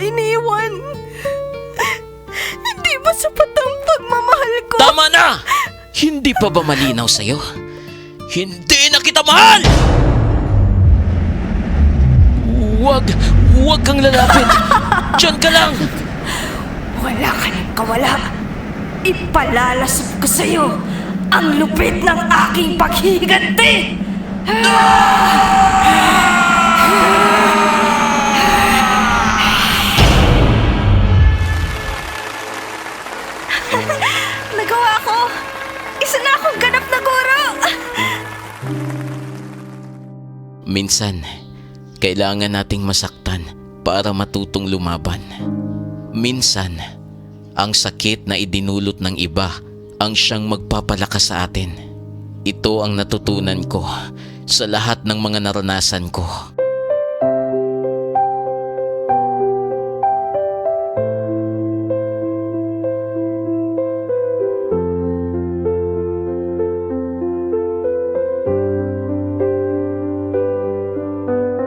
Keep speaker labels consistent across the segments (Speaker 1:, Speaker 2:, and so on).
Speaker 1: iniwan. Hindi ba sapat ang pagmamahal ko?
Speaker 2: Tama na! Hindi pa ba malinaw sa'yo? Hindi na kita mahal! Huwag kang lalapit. Diyan ka lang.
Speaker 1: Wala ka ng kawala. Ipalalasap ko sa'yo ang lupit ng aking paghihiganti! Nagawa ko! Isa na akong ganap na guro!
Speaker 2: Minsan, kailangan nating masaktan para matutong lumaban. Minsan, ang sakit na idinulot ng iba ang siyang magpapalakas sa atin. Ito ang natutunan ko sa lahat ng mga naranasan ko.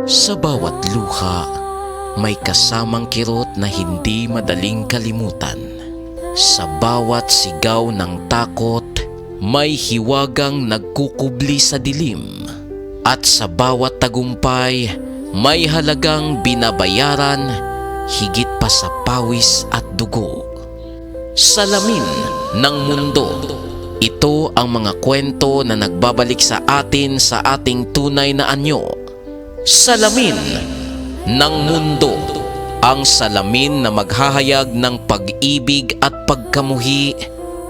Speaker 2: Sa bawat luha, may kasamang kirot na hindi madaling kalimutan. Sa bawat sigaw ng takot, may hiwagang nagkukubli sa dilim. At sa bawat tagumpay, may halagang binabayaran higit pa sa pawis at dugo. Salamin ng mundo. Ito ang mga kwento na nagbabalik sa atin sa ating tunay na anyo. Salamin ng mundo. Ang salamin na maghahayag ng pag-ibig at pagkamuhi,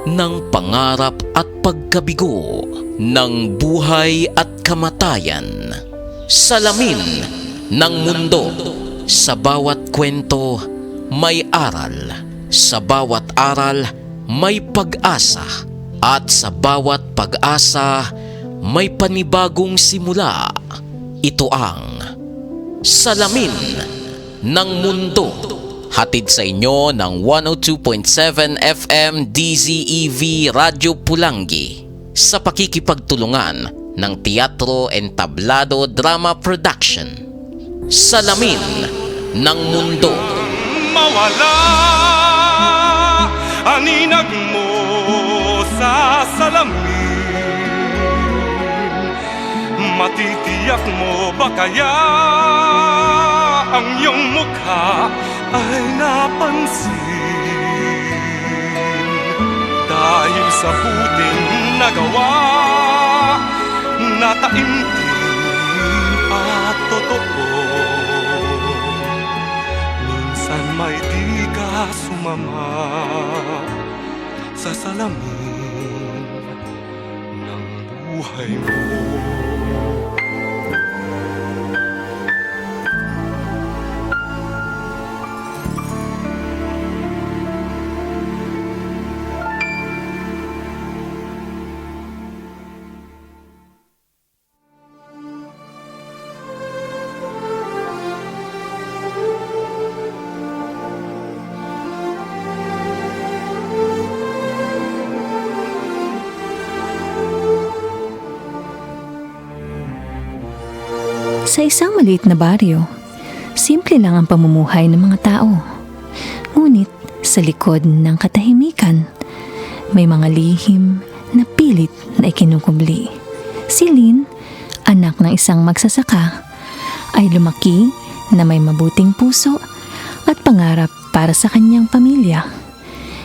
Speaker 2: ng pangarap at pagkabigo, ng buhay at kamatayan. Salamin ng mundo. Sa bawat kwento, may aral. Sa bawat aral, may pag-asa. At sa bawat pag-asa, may panibagong simula. Ito ang Salamin ng Mundo. Hatid sa inyo ng 102.7 FM DZEV Radyo Pulangi sa pakikipagtulungan ng Teatro Entablado Drama Production. Salamin ng Mundo.
Speaker 3: Mawala aninag mo sa salamin. Matitiyak mo ba kaya ang iyong mukha ay napansin? Dahil sa buting nagawa, nataimtim at totoo. Minsan may di ka sumama sa salamin ng buhay mo.
Speaker 4: Sa isang maliit na baryo, simple lang ang pamumuhay ng mga tao. Ngunit sa likod ng katahimikan, may mga lihim na pilit na ikinukubli. Si Lynn, anak ng isang magsasaka, ay lumaki na may mabuting puso at pangarap para sa kanyang pamilya.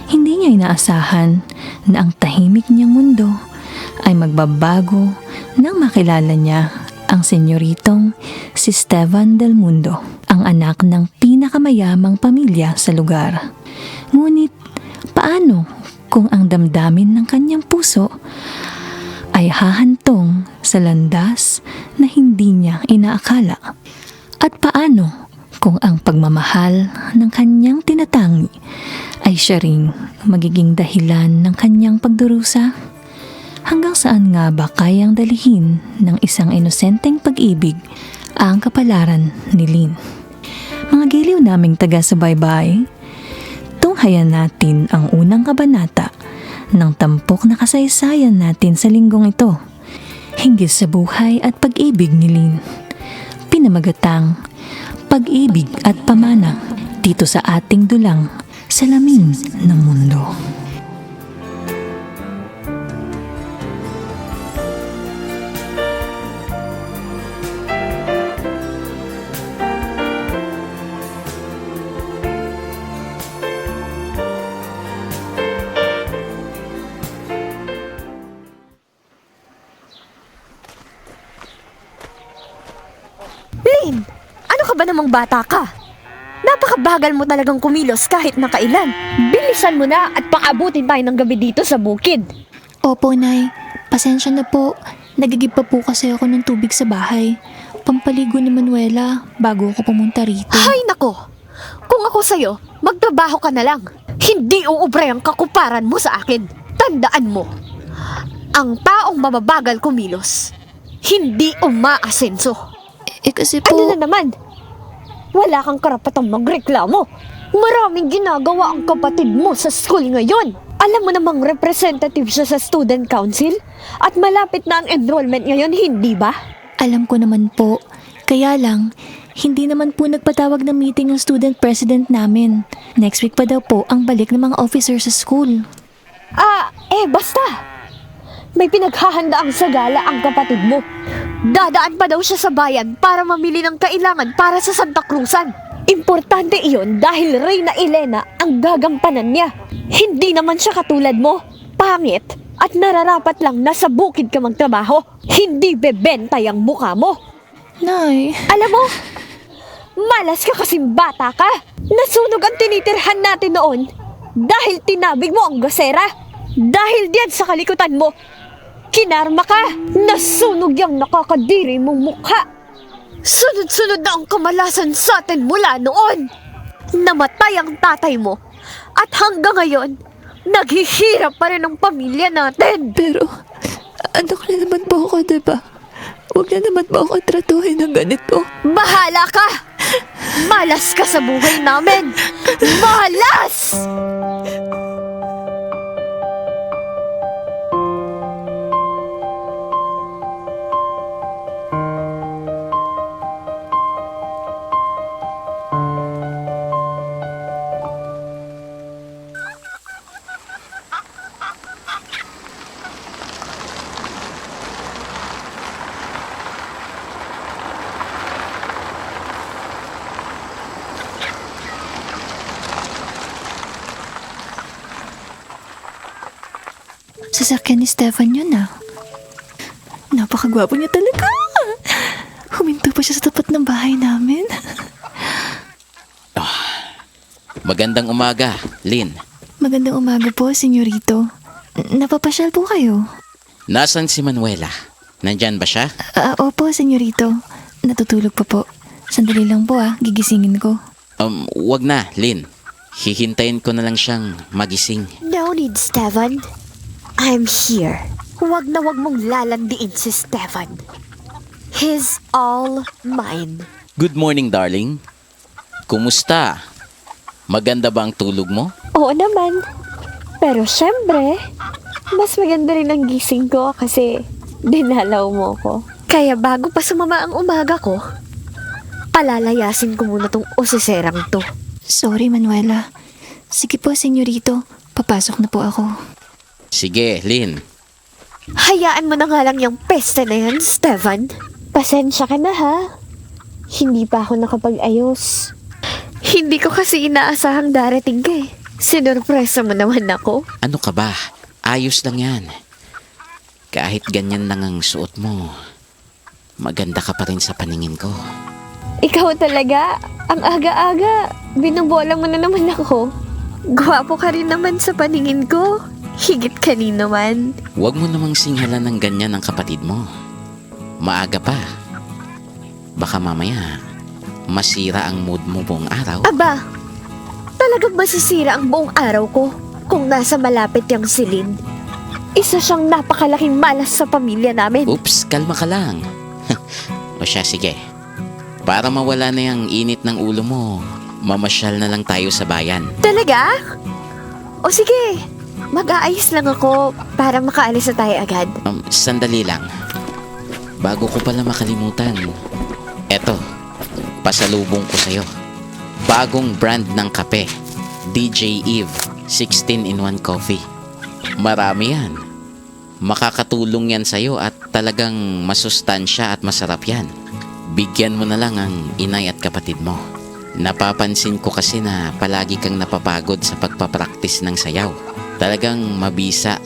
Speaker 4: Hindi niya inaasahan na ang tahimik niyang mundo ay magbabago nang makilala niya ang senyoritong si Esteban Del Mundo, ang anak ng pinakamayamang pamilya sa lugar. Ngunit paano kung ang damdamin ng kanyang puso ay hahantong sa landas na hindi niya inaakala? At paano kung ang pagmamahal ng kanyang tinatangi ay siya ring magiging dahilan ng kanyang pagdurusa? Hanggang saan nga ba kayang dalihin ng isang inosenteng pag-ibig ang kapalaran ni Lynn? Mga giliw naming taga-subaybay, tunghayan natin ang unang kabanata ng tampok na kasaysayan natin sa linggong ito, hinggil sa buhay at pag-ibig ni Lynn. Pinamagatang Pag-ibig at Pamana. dito sa ating dulang salamin ng mundo.
Speaker 1: Lynn, ano ka ba namang bata ka? Napakabagal mo talagang kumilos kahit nakailan. Bilisan mo na at pang-abutin tayo ng gabi dito sa bukid.
Speaker 5: Opo, Nay. Pasensya na po. Nagigib pa po kasi ako ng tubig sa bahay. Pampaligo ni Manuela bago ako pumunta rito.
Speaker 1: Hay nako! Kung ako sa'yo, magtrabaho ka na lang. Hindi uubre ang kakuparan mo sa akin. Tandaan mo, ang taong mababagal kumilos, hindi umaasenso.
Speaker 5: Kasi po...
Speaker 1: Ano na naman? Wala kang karapatang magreklamo. Maraming ginagawa ang kapatid mo sa school ngayon. Alam mo namang representative siya sa student council? At malapit na ang enrollment ngayon, hindi ba?
Speaker 5: Alam ko naman po. Kaya lang, hindi naman po nagpatawag ng meeting ang student president namin. Next week pa daw po ang balik ng mga officer sa school.
Speaker 1: Basta. May pinaghahandaang sagala ang kapatid mo. Dadaan pa daw siya sa bayan para mamili ng kailangan para sa Santa Cruzan. Importante iyon dahil Reyna Elena ang gagampanan niya. Hindi naman siya katulad mo. Pangit at nararapat lang na sa bukid ka magtrabaho. Hindi bebentay ang mukha mo.
Speaker 5: Nay...
Speaker 1: Alam mo, malas ka kasing bata ka. Nasunog ang tinitirhan natin noon dahil tinabig mo ang gasera. Dahil diyan sa kalikutan mo, kinarma ka. Nasunog yung nakakadiri mong mukha. Sunod-sunod na ang kamalasan sa atin mula noon. Namatay ang tatay mo at hanggang ngayon, naghihirap pa rin ang pamilya natin.
Speaker 5: Pero, anak na naman po ako, diba? Huwag na naman po ako tratuhin ng ganito.
Speaker 1: Bahala ka! Malas ka sa buhay namin! Malas!
Speaker 5: Sasakyan ni Stefan yun ah. Napakagwapo niya talaga. Huminto pa siya sa tapat ng bahay namin.
Speaker 2: Magandang umaga, Lynn.
Speaker 5: Magandang umaga po, senyorito. Napapasyal po kayo?
Speaker 2: Nasaan si Manuela? Nandyan ba siya?
Speaker 5: Opo, senyorito. Natutulog pa po. Sandali lang po gigisingin ko.
Speaker 2: Wag na, Lynn. Hihintayin ko na lang siyang magising.
Speaker 1: No need, Stefan. I'm here. Huwag na huwag mong lalandiin si Stefan. He's all mine.
Speaker 2: Good morning, darling. Kumusta? Maganda ba ang tulog mo?
Speaker 1: Oo naman. Pero syempre, mas maganda rin ang gising ko kasi dinalaw mo ko. Kaya bago pa sumama ang umaga ko, palalayasin ko muna tong usiserang to.
Speaker 5: Sorry, Manuela. Sige po, senyorito. Papasok na po ako.
Speaker 2: Sige, Lynn.
Speaker 1: Hayaan mo na nga lang yung peste na yan, Stefan. Pasensya ka na ha. Hindi pa ako nakapag-ayos. Hindi ko kasi inaasahang darating ka eh. Sinurpresa mo naman ako.
Speaker 2: Ano ka ba? Ayos lang yan. Kahit ganyan lang ang suot mo, maganda ka pa rin sa paningin ko.
Speaker 1: Ikaw talaga, ang aga-aga. Binubola mo na naman ako. Gwapo ka rin naman sa paningin ko. Higit kanino man.
Speaker 2: Huwag mo namang singhalan ng ganyan ang kapatid mo. Maaga pa. Baka mamaya, masira ang mood mo buong araw.
Speaker 1: Aba, talagang masisira ang buong araw ko kung nasa malapit yung silid. Isa siyang napakalaking malas sa pamilya namin.
Speaker 2: Oops, kalma ka lang. O siya, sige. Para mawala na yung init ng ulo mo, mamasyal na lang tayo sa bayan.
Speaker 1: Talaga? O sige, mag-aayos lang ako para makaalis na tayo agad.
Speaker 2: Sandali lang. Bago ko pala makalimutan, eto, pasalubong ko sa'yo. Bagong brand ng kape, DJ Eve 16-in-1 coffee. Marami yan. Makakatulong yan sa'yo at talagang masustansya at masarap yan. Bigyan mo na lang ang inay at kapatid mo. Napapansin ko kasi na palagi kang napapagod sa pagpapraktis ng sayaw. Talagang mabisa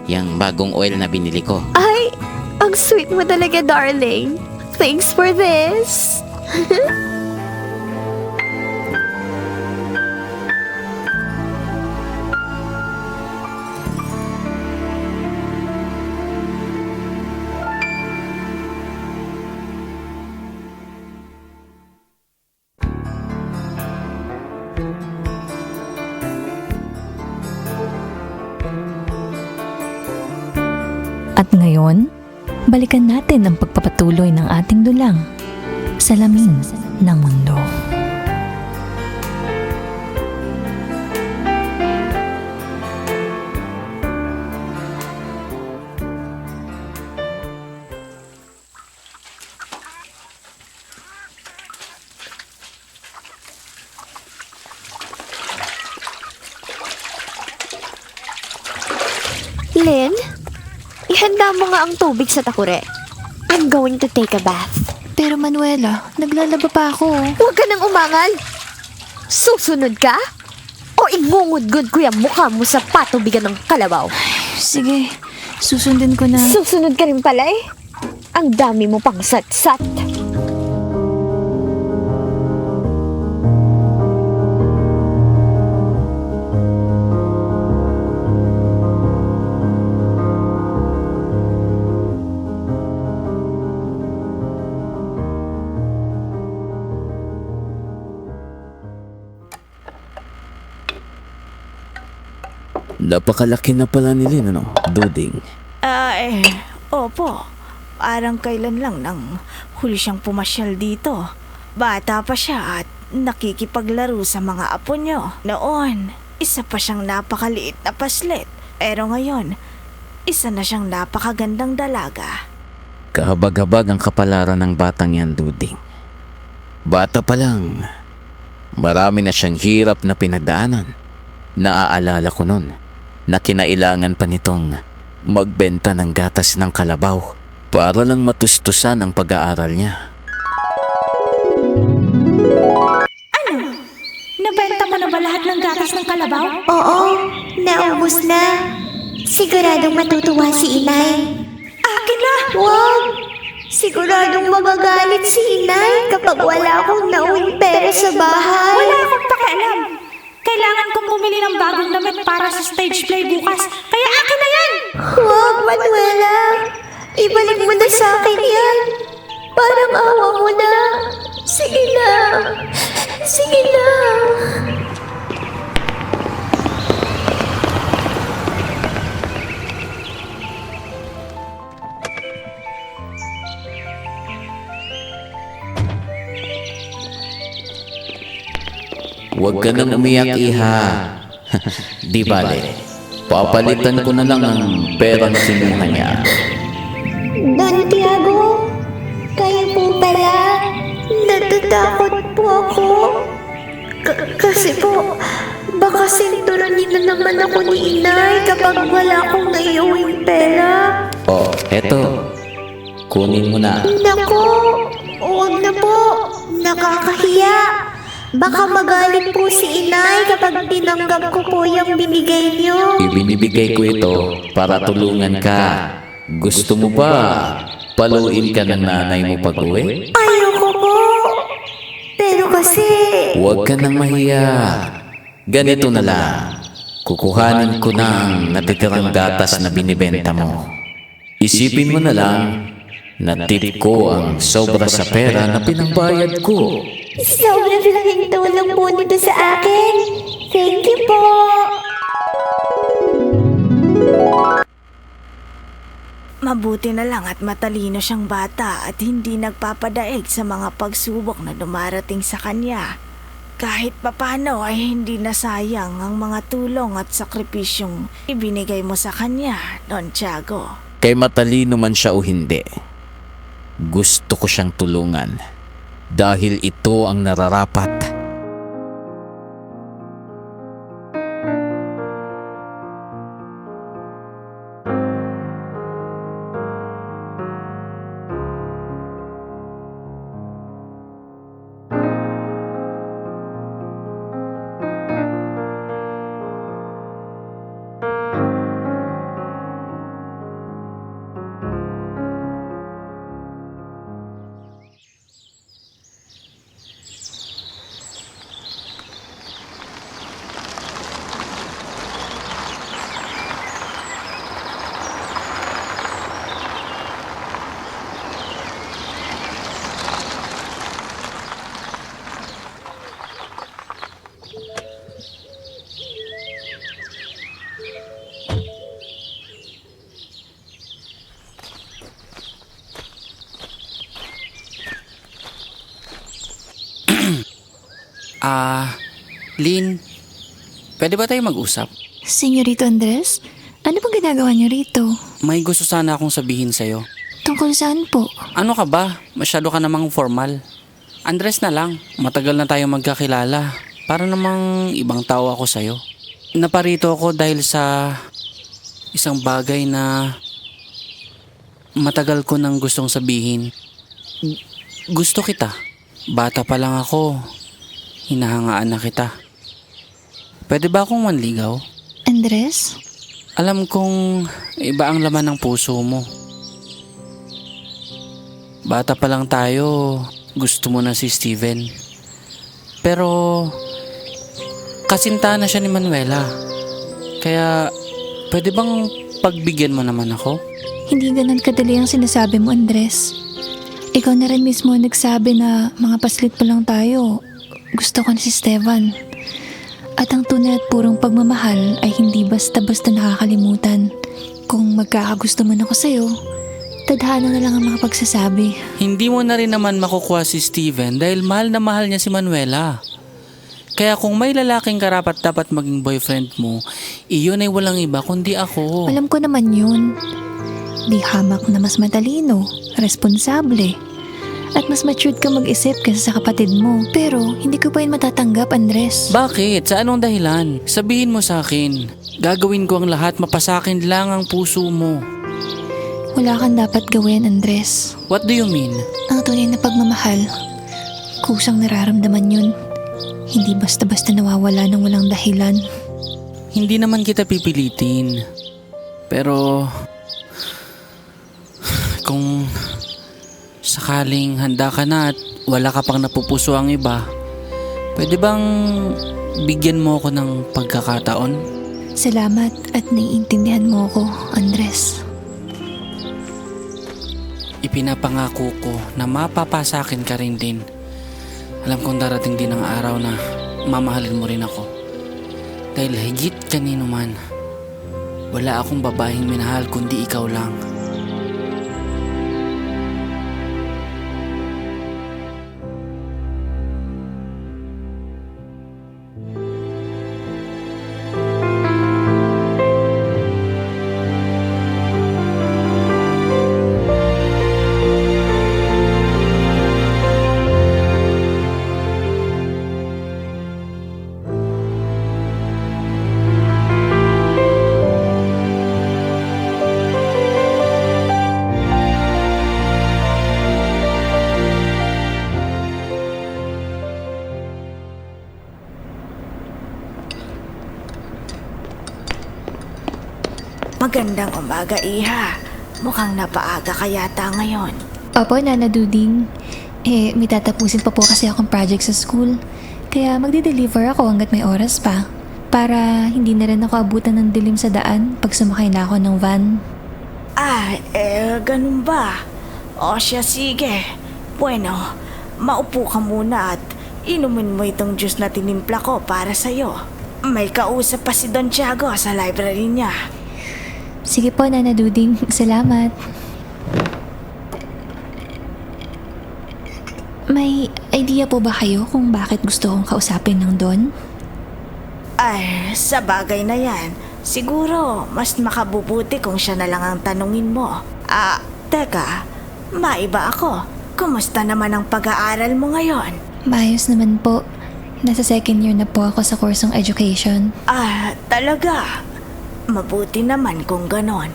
Speaker 2: yung bagong oil na binili ko.
Speaker 1: Ay, ang sweet mo talaga, darling. Thanks for this.
Speaker 4: At ngayon, balikan natin ang pagpapatuloy ng ating dulang salamin ng mundo.
Speaker 1: Lynn, ihanda mo nga ang tubig sa takure. I'm going to take a bath.
Speaker 5: Pero Manuela, naglalaba pa ako.
Speaker 1: Huwag ka nang umangal. Susunod ka? O ingungudgod ko yung mukha mo sa patubigan ng kalabaw?
Speaker 5: Sige, susundin ko na.
Speaker 1: Susunod ka rin pala eh. Ang dami mo pang sat-sat.
Speaker 2: Napakalaki na pala ni Lynn, ano? Duding.
Speaker 6: Opo. Parang kailan lang nang huli siyang pumasyal dito. Bata pa siya at nakikipaglaro sa mga apo niyo. Noon, isa pa siyang napakaliit na paslit. Pero ngayon, isa na siyang napakagandang dalaga.
Speaker 2: Kahabag-habag ang kapalaran ng batang yan, Duding. Bata pa lang. Marami na siyang hirap na pinagdaanan. Naaalala ko nun na kinailangan pa nitong magbenta ng gatas ng kalabaw para lang matustusan ang pag-aaral niya.
Speaker 6: Nabenta mo na ba lahat ng gatas ng kalabaw?
Speaker 7: Oo, naubos na. Siguradong matutuwa si inay.
Speaker 6: Akin na!
Speaker 7: Wag! Siguradong magagalit si inay kapag wala akong nauwing pera sa bahay.
Speaker 6: Wala akong pakialam. Kailangan kong bumili ng bagong damit para sa stage play bukas. Kaya akin na yan!
Speaker 7: Wag, Manuela. Ibalik mo na sa akin yan. Parang awa mo na. Sige na. Sige na.
Speaker 2: Huwag ka nang umiyak, iha. Di bale, papalitan ko na lang ang perang sinuha niya.
Speaker 7: Don Tiago, kayo po pala. Natatakot po ako. Kasi po, baka sinturonin na naman ako ni inay kapag wala akong naiuwing pera.
Speaker 2: Oh, eto. Kunin mo na.
Speaker 7: Nako, huwag na po. Nakakahiya. Baka magalit po si inay kapag tinanggap ko po yung binigay niyo.
Speaker 2: Ibinibigay ko ito para tulungan ka. Gusto mo ba paluin ka ng nanay mo pag-uwi?
Speaker 7: Ayoko po. Pero kasi...
Speaker 2: Huwag ka nang mahiya. Ganito na lang. Kukuhanin ko na ang natitirang gatas na binibenta mo. Isipin mo na lang na tip ko ang sobra sa pera na pinambayad ko.
Speaker 7: Sobrang laking tulong po nito sa akin. Thank you po.
Speaker 6: Mabuti na lang at matalino siyang bata at hindi nagpapadaig sa mga pagsubok na dumarating sa kanya. Kahit papano ay hindi nasayang ang mga tulong at sakripisyong ibinigay mo sa kanya, Don Tiago.
Speaker 2: Kay matalino man siya o hindi, gusto ko siyang tulungan dahil ito ang nararapat
Speaker 8: Lynn, pwede ba tayo mag-usap?
Speaker 5: Senyorito Andres, ano bang ginagawa niyo rito?
Speaker 8: May gusto sana akong sabihin sa'yo.
Speaker 5: Tungkol saan po?
Speaker 8: Ano ka ba? Masyado ka namang formal. Andres na lang. Matagal na tayo magkakilala. Para namang ibang tao ako sa'yo. Naparito ako dahil sa isang bagay na matagal ko nang gustong sabihin. Gusto kita. Bata pa lang ako. Hinahangaan na kita. Pwede ba akong manligaw?
Speaker 5: Andres?
Speaker 8: Alam kong iba ang laman ng puso mo. Bata pa lang tayo, gusto mo na si Steven. Pero kasintahan na siya ni Manuela. Kaya pwede bang pagbigyan mo naman ako?
Speaker 5: Hindi ganun kadali ang sinasabi mo, Andres. Ikaw na rin mismo nagsabi na mga paslit pa lang tayo. Gusto ko na si Stevan. At ang tunay at purong pagmamahal ay hindi basta-basta nakakalimutan. Kung magkakagusto man ako sa'yo, tadhana na lang ang mga pagsasabi.
Speaker 8: Hindi mo na rin naman makukuha si Steven dahil mahal na mahal niya si Manuela. Kaya kung may lalaking karapat dapat maging boyfriend mo, iyon ay walang iba kundi ako.
Speaker 5: Alam ko naman yun. Di hamak na mas matalino, responsable, at mas matured ka mag-isip kaysa sa kapatid mo. Pero hindi ko pa yun matatanggap, Andres.
Speaker 8: Bakit? Sa anong dahilan? Sabihin mo sa akin. Gagawin ko ang lahat, mapasakin lang ang puso mo.
Speaker 5: Wala kang dapat gawin, Andres.
Speaker 8: What do you mean?
Speaker 5: Ang tunay na pagmamahal, kusang nararamdaman yun. Hindi basta-basta nawawala ng walang dahilan.
Speaker 8: Hindi naman kita pipilitin. Pero kung sakaling handa ka na at wala ka pang napupuso ang iba, pwede bang bigyan mo ako ng pagkakataon?
Speaker 5: Salamat at naiintindihan mo ako, Andres.
Speaker 8: Ipinapangako ko na mapapasakin ka rin din. Alam kong darating din ang araw na mamahalin mo rin ako. Dahil higit kanino man, wala akong babaeng minahal kundi ikaw lang.
Speaker 6: Magandang umaga, Iha. Mukhang napaaga ka yata ngayon.
Speaker 5: Opo, Nana Duding. May tatapusin pa po kasi akong project sa school. Kaya magde-deliver ako hanggat may oras pa. Para hindi na rin ako abutan ng dilim sa daan pag sumakay na ako ng van.
Speaker 6: Ganun ba? O siya, sige. Bueno, maupo ka muna at inumin mo itong juice na tinimpla ko para sa'yo. May kausap pa si Don Tiago sa library niya.
Speaker 5: Sige po, Nana Duding. Salamat. May idea po ba kayo kung bakit gusto kong kausapin ng Don?
Speaker 6: Sa bagay na yan, siguro mas makabubuti kung siya na lang ang tanungin mo. Teka, maiba ako. Kumusta naman ang pag-aaral mo ngayon?
Speaker 5: Maayos naman po. Nasa second year na po ako sa kursong education.
Speaker 6: Talaga? Mabuti naman kung ganon.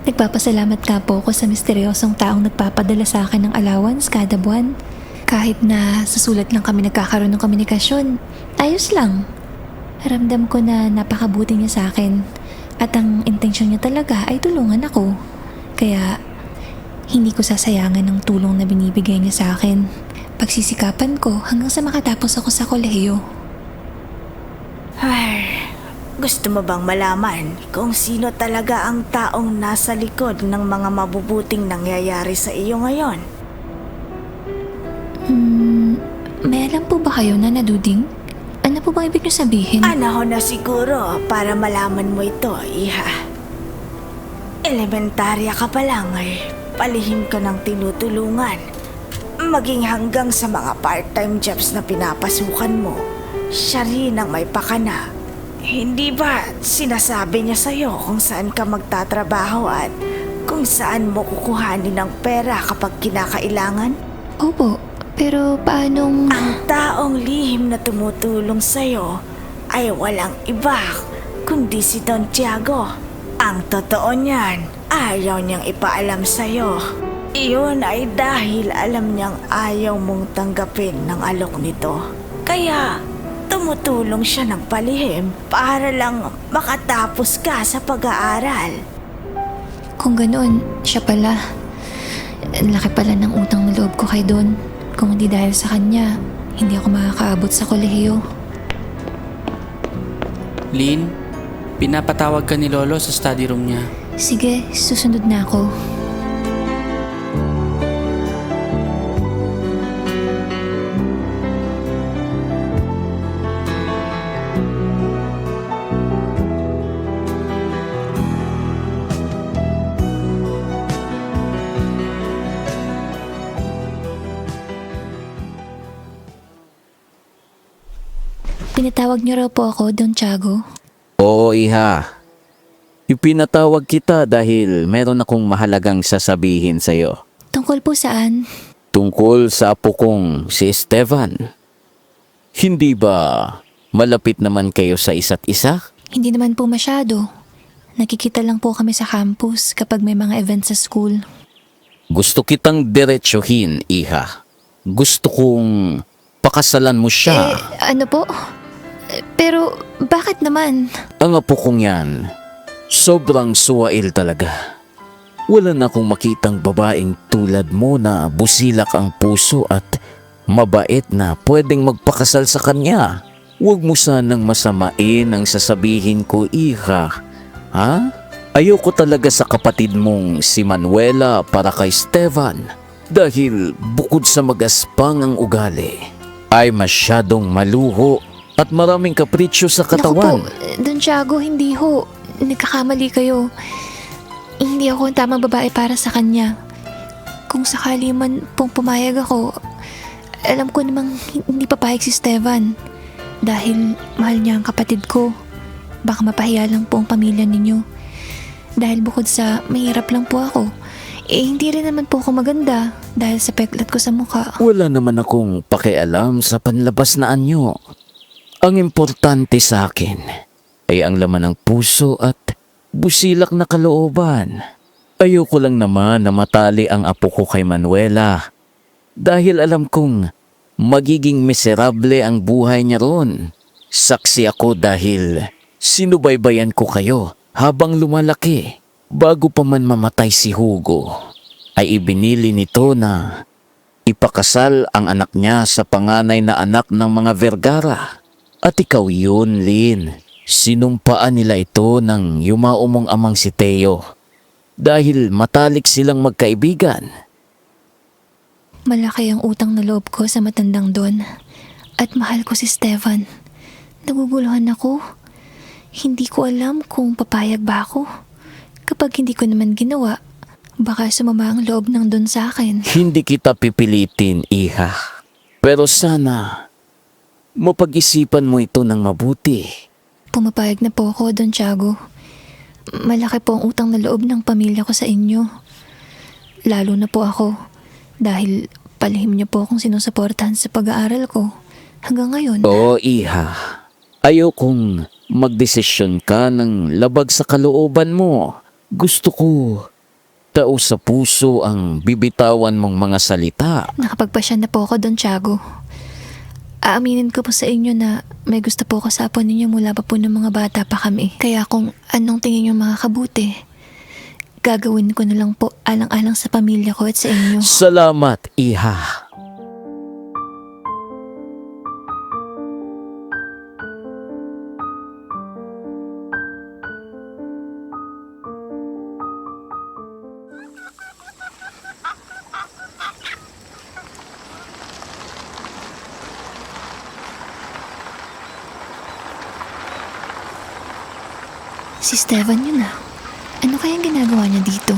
Speaker 5: Nagpapasalamat nga po ako sa misteryosong taong nagpapadala sa akin ng allowance kada buwan. Kahit na sa sulat lang kami nagkakaroon ng komunikasyon, ayos lang. Ramdam ko na napakabuti niya sa akin at ang intensyon niya talaga ay tulungan ako. Kaya hindi ko sasayangan ng tulong na binibigay niya sa akin. Pagsisikapan ko hanggang sa makatapos ako sa kolehiyo.
Speaker 6: Gusto mo bang malaman kung sino talaga ang taong nasa likod ng mga mabubuting nangyayari sa iyo ngayon?
Speaker 5: May alam po ba kayo, Nana Duding? Ano po bang ibig niyo sabihin?
Speaker 6: Anahon na siguro para malaman mo ito, Iha. Elementarya ka pa lang ay palihim ka ng tinutulungan. maging hanggang sa mga part-time jobs na pinapasukan mo, siya rin ang may pakana. Hindi ba sinasabi niya sa'yo kung saan ka magtatrabaho at kung saan mo kukuhanin ng pera kapag kinakailangan?
Speaker 5: Opo, pero paanong...
Speaker 6: Ang taong lihim na tumutulong sa'yo ay walang iba kundi si Don Tiago. Ang totoo niyan, ayaw niyang ipaalam sa'yo. Iyon ay dahil alam niyang ayaw mong tanggapin ng alok nito. Kaya tumutulong siya ng palihim para lang makatapos ka sa pag-aaral.
Speaker 5: Kung ganoon, siya pala. Ang laki pala ng utang na loob ko kay Don. Kung hindi dahil sa kanya, hindi ako makakaabot sa kolehiyo.
Speaker 8: Lynn, pinapatawag ka ni Lolo sa study room niya.
Speaker 5: Sige, susunod na ako. Pinatawag niyo raw po ako, Don Tiago.
Speaker 2: Oo, iha. Ipinatawag kita dahil meron akong mahalagang sasabihin sa'yo.
Speaker 5: Tungkol po saan?
Speaker 2: Tungkol sa apo kong si Esteban. Hindi ba malapit naman kayo sa isa't isa?
Speaker 5: Hindi naman po masyado. Nakikita lang po kami sa campus kapag may mga events sa school.
Speaker 2: Gusto kitang diretsuhin, iha. Gusto kong pakasalan mo siya.
Speaker 5: Ano po? Pero bakit naman?
Speaker 2: Ang apo kong yan, sobrang suwail talaga. Wala na akong makitang babaeng tulad mo na busilak ang puso at mabait na pwedeng magpakasal sa kanya. Huwag mo sanang masamain ang sasabihin ko, iha. Ha? Ayoko talaga sa kapatid mong si Manuela para kay Esteban dahil bukod sa magaspang ang ugali, ay masyadong maluho at maraming kapritsyo sa katawan.
Speaker 5: Naku po, Don Tiago, hindi ho. Nagkakamali kayo. Hindi ako ang tamang babae para sa kanya. Kung sakali man pong pumayag ako, alam ko namang hindi papayag si Esteban. Dahil mahal niya ang kapatid ko. Baka mapahiya lang po ang pamilya ninyo. Dahil bukod sa mahirap lang po ako, hindi rin naman po ako maganda dahil sa peklat ko sa mukha.
Speaker 2: Wala naman akong pakialam sa panlabas na anyo. Ang importante sa akin ay ang laman ng puso at busilak na kalooban. Ayoko lang naman na matali ang apo ko kay Manuela dahil alam kong magiging miserable ang buhay niya ron. Saksi ako dahil sinubaybayan ko kayo habang lumalaki. Bago pa man mamatay si Hugo, ay ibinili nito na ipakasal ang anak niya sa panganay na anak ng mga Vergara. At ikaw yun, Lynn. Sinumpaan nila ito ng yumao mong amang si Teo dahil matalik silang magkaibigan.
Speaker 5: Malaki ang utang na loob ko sa matandang Don. At mahal ko si Esteban. Naguguluhan ako. Hindi ko alam kung papayag ba ako. Kapag hindi ko naman ginawa, baka sumama ang loob ng Don sa akin.
Speaker 2: Hindi kita pipilitin, iha. Pero sana mapag-isipan mo ito ng mabuti.
Speaker 5: Pumapayag na po ako, Don Tiago. Malaki po ang utang na loob ng pamilya ko sa inyo. Lalo na po ako. Dahil palihim niyo po akong sinusuportahan sa pag-aaral ko. Hanggang ngayon.
Speaker 2: Oo, iha. Ayokong magdesisyon ka ng labag sa kalooban mo. Gusto ko tao sa puso ang bibitawan mong mga salita.
Speaker 5: Nakapagpasya na po ako, Don Tiago. Aaminin ko po sa inyo na may gusto po ako sa apo ninyo mula pa po ng mga bata pa kami. Kaya kung anong tingin niyo makakabuti, gagawin ko na lang po alang-alang sa pamilya ko at sa inyo.
Speaker 2: Salamat, iha.
Speaker 5: Si Esteban yun ah. Ano kayang ginagawa niya dito?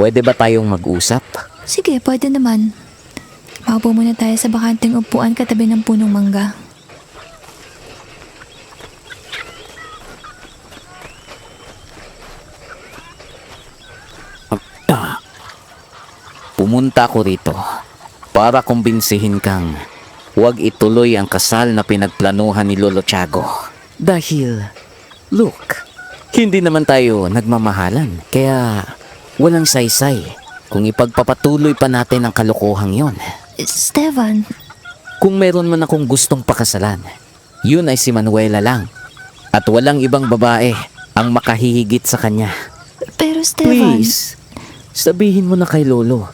Speaker 2: Pwede ba tayong mag-usap?
Speaker 5: Sige, pwede naman. Maupo muna tayo sa bakanting upuan katabi ng punong mangga.
Speaker 2: Pumunta ako rito para kumbinsihin kang huwag ituloy ang kasal na pinagplanuhan ni Lolo Tiago. Dahil, look, hindi naman tayo nagmamahalan, kaya walang saysay kung ipagpapatuloy pa natin ang kalokohang yon.
Speaker 5: Esteban,
Speaker 2: Kung meron man akong gustong pakasalan, yun ay si Manuela lang. At walang ibang babae ang makahihigit sa kanya.
Speaker 5: pero Esteban...
Speaker 2: Please, sabihin mo na kay Lolo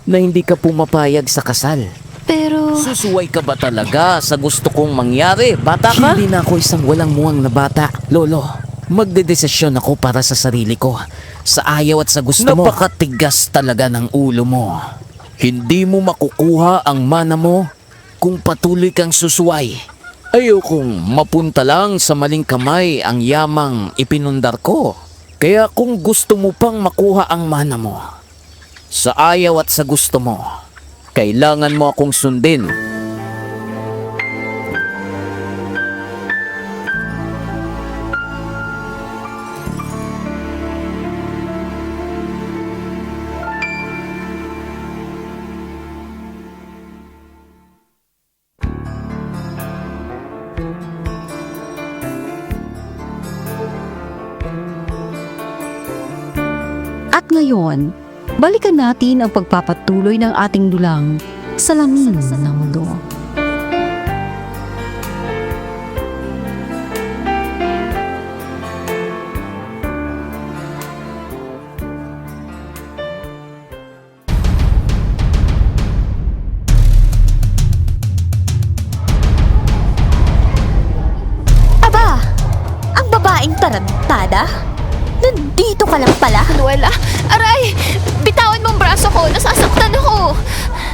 Speaker 2: na hindi ka pumapayag sa kasal.
Speaker 5: Pero...
Speaker 2: Susuway ka ba talaga sa gusto kong mangyari? Bata ka? Hindi na ako isang walang muwang na bata, Lolo. Magdedesisyon ako para sa sarili ko, sa ayaw at sa gusto mo. Napakatigas talaga ng ulo mo. Hindi mo makukuha ang mana mo kung patuloy kang susuway. Ayokong mapunta lang sa maling kamay ang yamang ipinundar ko. Kaya kung gusto mo pang makuha ang mana mo, sa ayaw at sa gusto mo, kailangan mo akong sundin.
Speaker 9: At ngayon, balikan natin ang pagpapatuloy ng ating dulang Salamin ng Mundo.
Speaker 1: Aba, ang babaeng tarantada? Nandito ka lang pala?
Speaker 5: Manuela, aray! Bitawan mong braso ko, nasasaktan ako!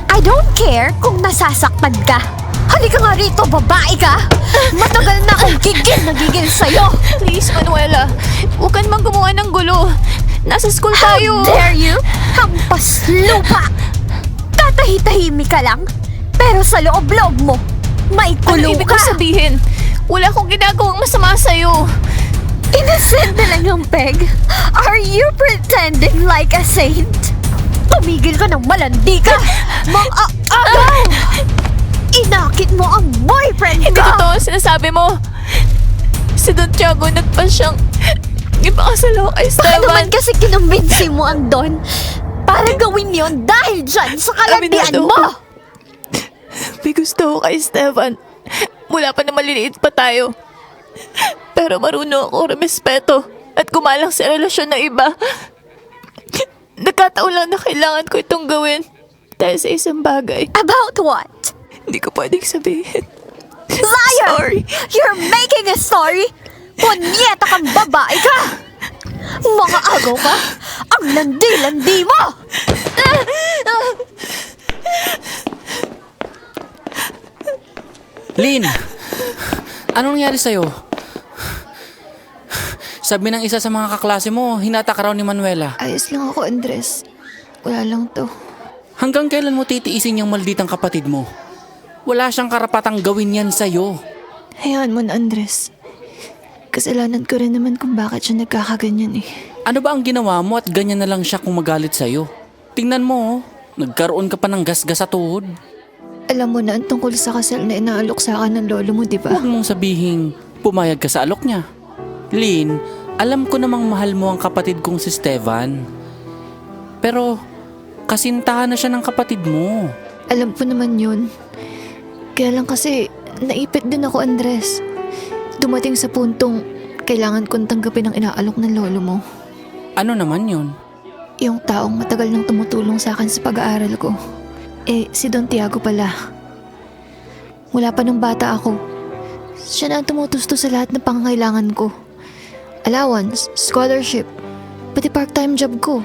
Speaker 1: I don't care kung nasasaktan ka. Halika nga rito, babae ka! Matagal na akong gigil sa'yo!
Speaker 5: Please, Manuela, huwag ka naman gumawa ng gulo. Nasa school tayo.
Speaker 1: How dare you? Hampas lupa! Tatahi-tahimik ka lang, pero sa loob-loob mo, may
Speaker 5: Ano
Speaker 1: kulong
Speaker 5: ibig
Speaker 1: ka!
Speaker 5: kong sabihin? Wala akong ginagawang masama sa'yo.
Speaker 1: Innocent na lang yung peg. Are you pretending like a saint? Tumigil ka ng malandi ka! Mang-agaw! Inakit mo ang boyfriend
Speaker 5: Hindi
Speaker 1: ko!
Speaker 5: totoo ang sinasabi mo. Si Don Tiago nagpa siyang ipakasal ako kay
Speaker 1: Baka
Speaker 5: Esteban.
Speaker 1: naman kasi kinumbinsi mo ang Don para gawin yon dahil dyan sa kalandian
Speaker 5: Aminado
Speaker 1: mo!
Speaker 5: ko. May gusto ko kay Esteban. Mula pa na maliliit pa tayo. Pero marunong ako rumespeto at gumalang sa relasyon ng iba. Nagkataon lang na kailangan ko itong gawin dahil sa isang bagay.
Speaker 1: About what?
Speaker 5: Hindi ko pwedeng sabihin.
Speaker 1: Liar!
Speaker 5: Sorry.
Speaker 1: You're making a story! Punyeta kang babae ka! Mga agaw ka! Ang landi-landi mo!
Speaker 8: Lynn! Anong nangyari sa'yo? Sabi ng isa sa mga kaklase mo, hinata ka raw ni Manuela.
Speaker 5: Ayos lang ako, Andres. Wala lang to.
Speaker 8: Hanggang kailan mo titiisin yung malditang kapatid mo? Wala siyang karapatang gawin yan sa'yo.
Speaker 5: Hayaan mo na, Andres. Kasalanan ko rin naman kung bakit siya nagkakaganyan eh.
Speaker 8: Ano ba ang ginawa mo at ganyan na lang siya kung magalit sa'yo? Tingnan mo, oh, nagkaroon ka pa ng gasgas sa tuhod.
Speaker 5: Alam mo na ang tungkol sa kasal na inaalok sa akin ng lolo mo, di ba?
Speaker 8: Huwag mong sabihin, pumayag ka sa alok niya. Lynn, alam ko namang mahal mo ang kapatid kong si Esteban. Pero, kasintahan na siya ng kapatid mo.
Speaker 5: Alam ko naman yun. Kaya lang kasi, naipit din ako, Andres. Dumating sa puntong, kailangan kong tanggapin ang inaalok ng lolo mo.
Speaker 8: Ano naman yun?
Speaker 5: Yung taong matagal nang tumutulong sa akin sa pag-aaral ko. Si Don Tiago pala. Mula pa nung bata ako, siya na ang tumutusto sa lahat ng pangangailangan ko. Allowance, scholarship, pati part-time job ko.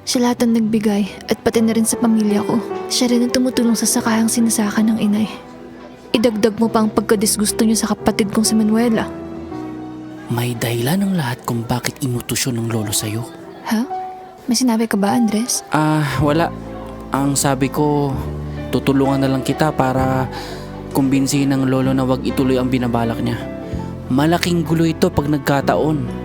Speaker 5: Siya lahat ang nagbigay at pati na rin sa pamilya ko. Siya rin ang tumutulong sa sakahang sinasaka ng inay. Idagdag mo pa ang pagkadisgusto niyo sa kapatid kong si Manuela.
Speaker 8: May dahilan ng lahat kung bakit inutos yun ng lolo sa'yo.
Speaker 5: Ha? May sinabi ka ba, Andres?
Speaker 8: Wala. Ang sabi ko, tutulungan na lang kita para kumbinsihin ng lolo na wag ituloy ang binabalak niya. Malaking gulo ito pag nagkataon.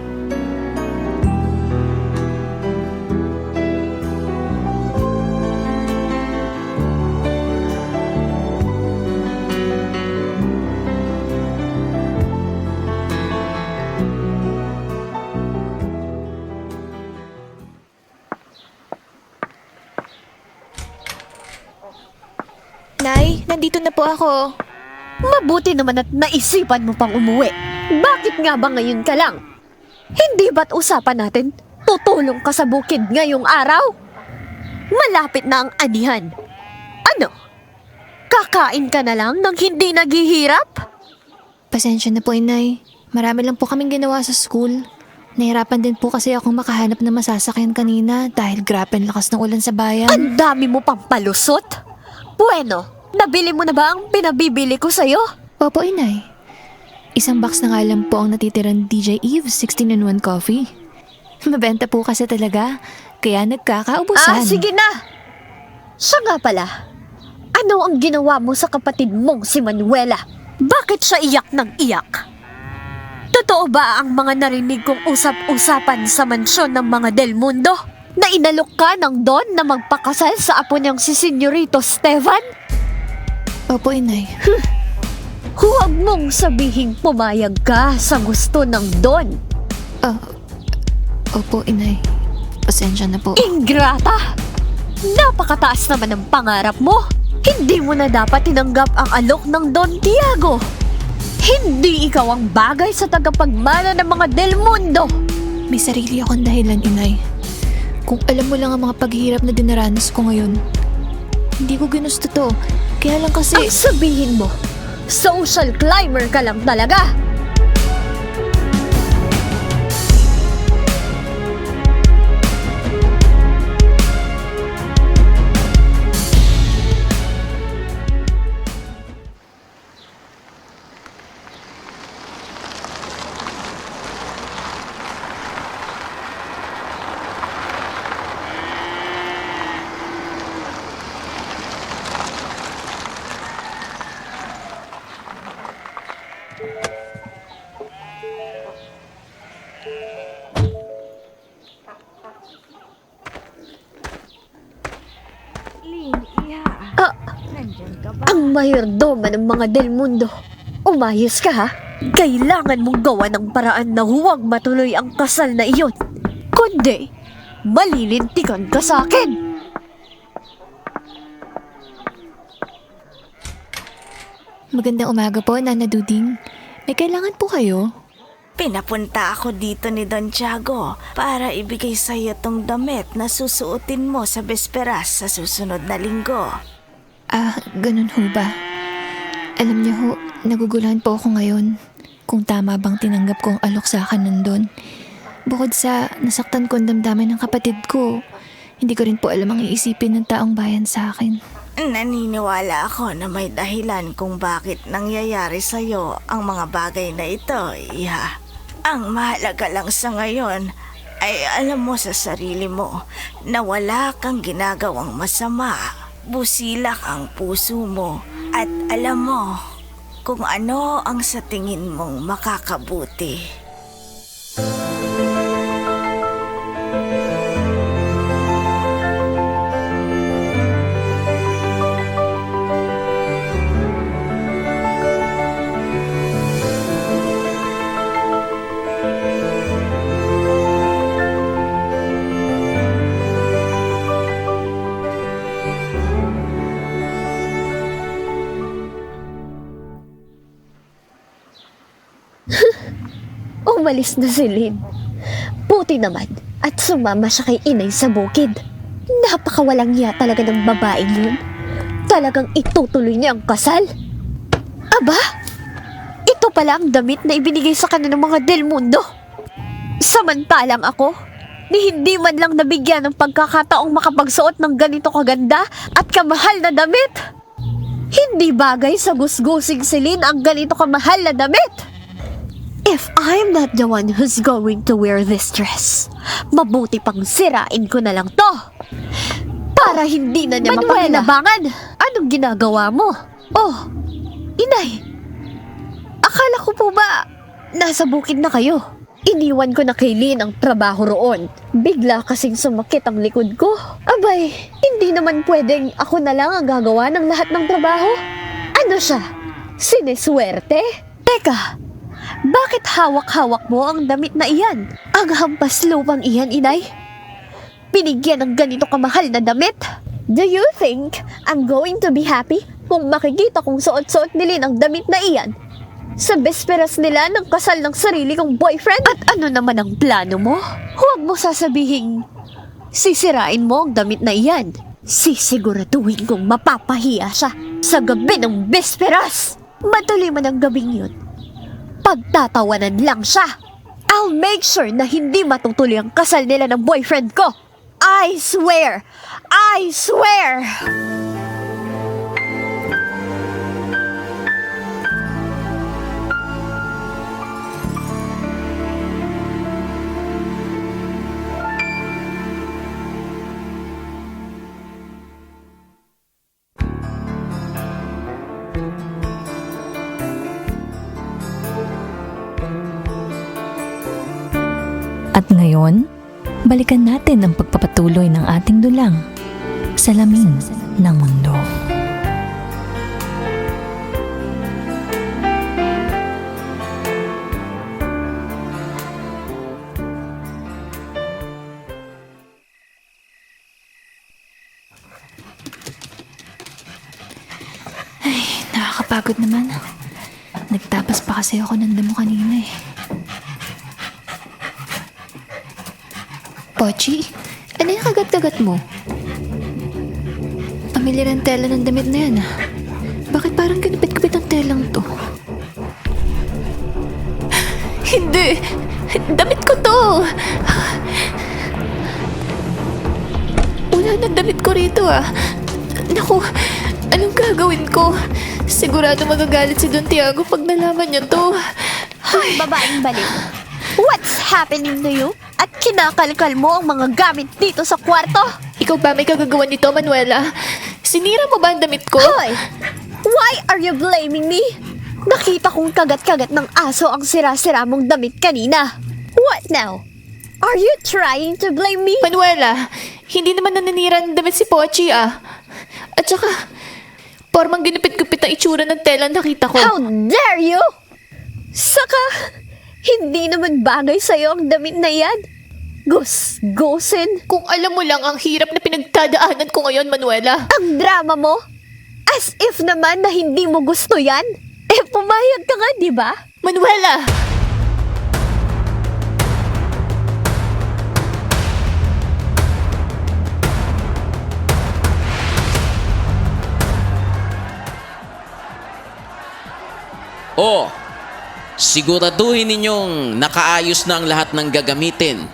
Speaker 5: Nay, nandito na po ako.
Speaker 1: Mabuti naman at naisipan mo pang umuwi. Bakit nga ba ngayon ka lang? Hindi ba't usapan natin tutulong ka sa bukid ngayong araw? Malapit na ang anihan. Ano? Kakain ka na lang nang hindi naghihirap?
Speaker 5: Pasensya na po, Inay. Marami lang po kaming ginawa sa school. Nahirapan din po kasi akong makahanap ng masasakyan kanina dahil grabe ang lakas ng ulan sa bayan.
Speaker 1: Ang dami mo pang palusot? Bueno, nabili mo na ba ang pinabibili ko sa'yo?
Speaker 5: Opo, Inay. Isang box na nga lang po ang natitirang DJ Eve 16-in-1 coffee. Mabenta po kasi talaga, kaya nagkakaubusan.
Speaker 1: Sige na! Siya nga pala, ano ang ginawa mo sa kapatid mong si Manuela? Bakit siya iyak ng iyak? Totoo ba ang mga narinig kong usap-usapan sa mansyon ng mga Del Mundo? Na inalok ka ng Don na magpakasal sa apo niyang si Senyorito Esteban?
Speaker 5: Opo, Inay.
Speaker 1: Huwag mong sabihing pumayag ka sa gusto ng Don.
Speaker 5: Opo, Inay. Pasensya na po.
Speaker 1: Ingrata! Napakataas naman ng pangarap mo. Hindi mo na dapat tinanggap ang alok ng Don Tiago. Hindi ikaw ang bagay sa tagapagmana ng mga Del Mundo.
Speaker 5: May sarili akong dahilan, Inay. Kung alam mo lang ang mga paghihirap na dinaranas ko ngayon, hindi ko ginusto to. Kaya lang kasi...
Speaker 1: Ang sabihin mo, social climber ka lang talaga. Ang mayordoma ng mga Del Mundo. Umayos ka ha? Kailangan mong gawa ng paraan na huwag matuloy ang kasal na iyon. Kundi, malilintikan ka sa akin.
Speaker 5: Magandang umaga po, Nana Duding. May kailangan po kayo?
Speaker 6: Pinapunta ako dito ni Don Tiago para ibigay sa iyo tong damit na susuotin mo sa besperas sa susunod na linggo.
Speaker 5: Ganun ho ba? Alam niyo ho, naguguluhan po ako ngayon kung tama bang tinanggap ko ang alok sa akin nandun. Bukod sa nasaktan ko ang damdamin ng kapatid ko, hindi ko rin po alam ang iisipin ng taong bayan sa akin.
Speaker 6: Naniniwala ako na may dahilan kung bakit nangyayari sa iyo ang mga bagay na ito, Iha. Ang mahalaga lang sa ngayon ay alam mo sa sarili mo na wala kang ginagawang masama. Busilak ang puso mo at alam mo kung ano ang sa tingin mong makakabuti.
Speaker 1: Umalis na si Lynn. Buti naman at sumama siya kay inay sa bukid. Napakawalang niya talaga ng babaeng yun. Talagang itutuloy niya ang kasal. Aba, ito pala ang damit na ibinigay sa kanya ng mga Del Mundo. Samantalang ako, ni hindi man lang nabigyan ng pagkakataong makapagsuot ng ganito kaganda at kamahal na damit. Hindi bagay sa gusgusing si Lynn ang ganito kamahal na damit. If I'm not the one who's going to wear this dress, mabuti pang sirain ko na lang to. Para hindi na niya mapakinabangan. Anong ginagawa mo? Oh, inay. Akala ko po ba nasa bukid na kayo? Iniwan ko na kay Lynn ang trabaho roon. Bigla kasing sumakit ang likod ko. Abay, hindi naman pwedeng ako na lang ang gagawa ng lahat ng trabaho. Ano siya? Sineswerte? Teka, bakit hawak-hawak mo ang damit na iyan? Ang hampas lupang iyan, inay? Binigyan ng ganito kamahal na damit? Do you think I'm going to be happy kung makikita kong suot-suot ni Lynn ang damit na iyan sa besperas nila ng kasal ng sarili kong boyfriend? At ano naman ang plano mo? Huwag mo sasabihin sisirain mo ang damit na iyan. Sisiguraduhin kong mapapahiya siya sa gabi ng besperas. Matuloy man ang gabing yun, pagtatawanan lang siya. I'll make sure na hindi matutuloy ang kasal nila ng boyfriend ko. I swear! I swear!
Speaker 4: At ngayon, balikan natin ang pagpapatuloy ng ating dulang salamin ng mundo.
Speaker 5: Nakakapagod naman. Nagtapas pa kasi ako ng damo kanina eh. Pochi, ano yung kagat-kagat mo? Pamilyar ang tela ng damit na yan ah. Bakit parang ginupit-gupit ang telang to? Hindi! Damit ko to! Wala na damit ko rito ah. Naku, anong gagawin ko? Sigurado magagalit si Don Tiago pag nalaman niya to.
Speaker 1: Ay, babaeng balik. What's happening to you? At kinakalkal mo ang mga gamit dito sa kwarto?
Speaker 5: Ikaw ba may kagagawan nito, Manuela? Sinira mo ba ang damit ko?
Speaker 1: Hoy! Why are you blaming me? Nakita kong kagat-kagat ng aso ang sira-sira mong damit kanina. What now? Are you trying to blame me?
Speaker 5: Manuela, hindi naman naninira ng damit si Pochi ah. At saka, pormang ginupit-gupit ang itsura ng tela nakita ko.
Speaker 1: How dare you? Saka, hindi naman bagay sa'yo ang damit na yan. Gosen.
Speaker 5: Kung alam mo lang ang hirap na pinagdadaanan ko ngayon, Manuela.
Speaker 1: Ang drama mo? As if naman na hindi mo gusto yan? Eh, pumayag ka nga, di ba?
Speaker 5: Manuela!
Speaker 2: Oh, siguraduhin ninyong nakaayos na ang lahat ng gagamitin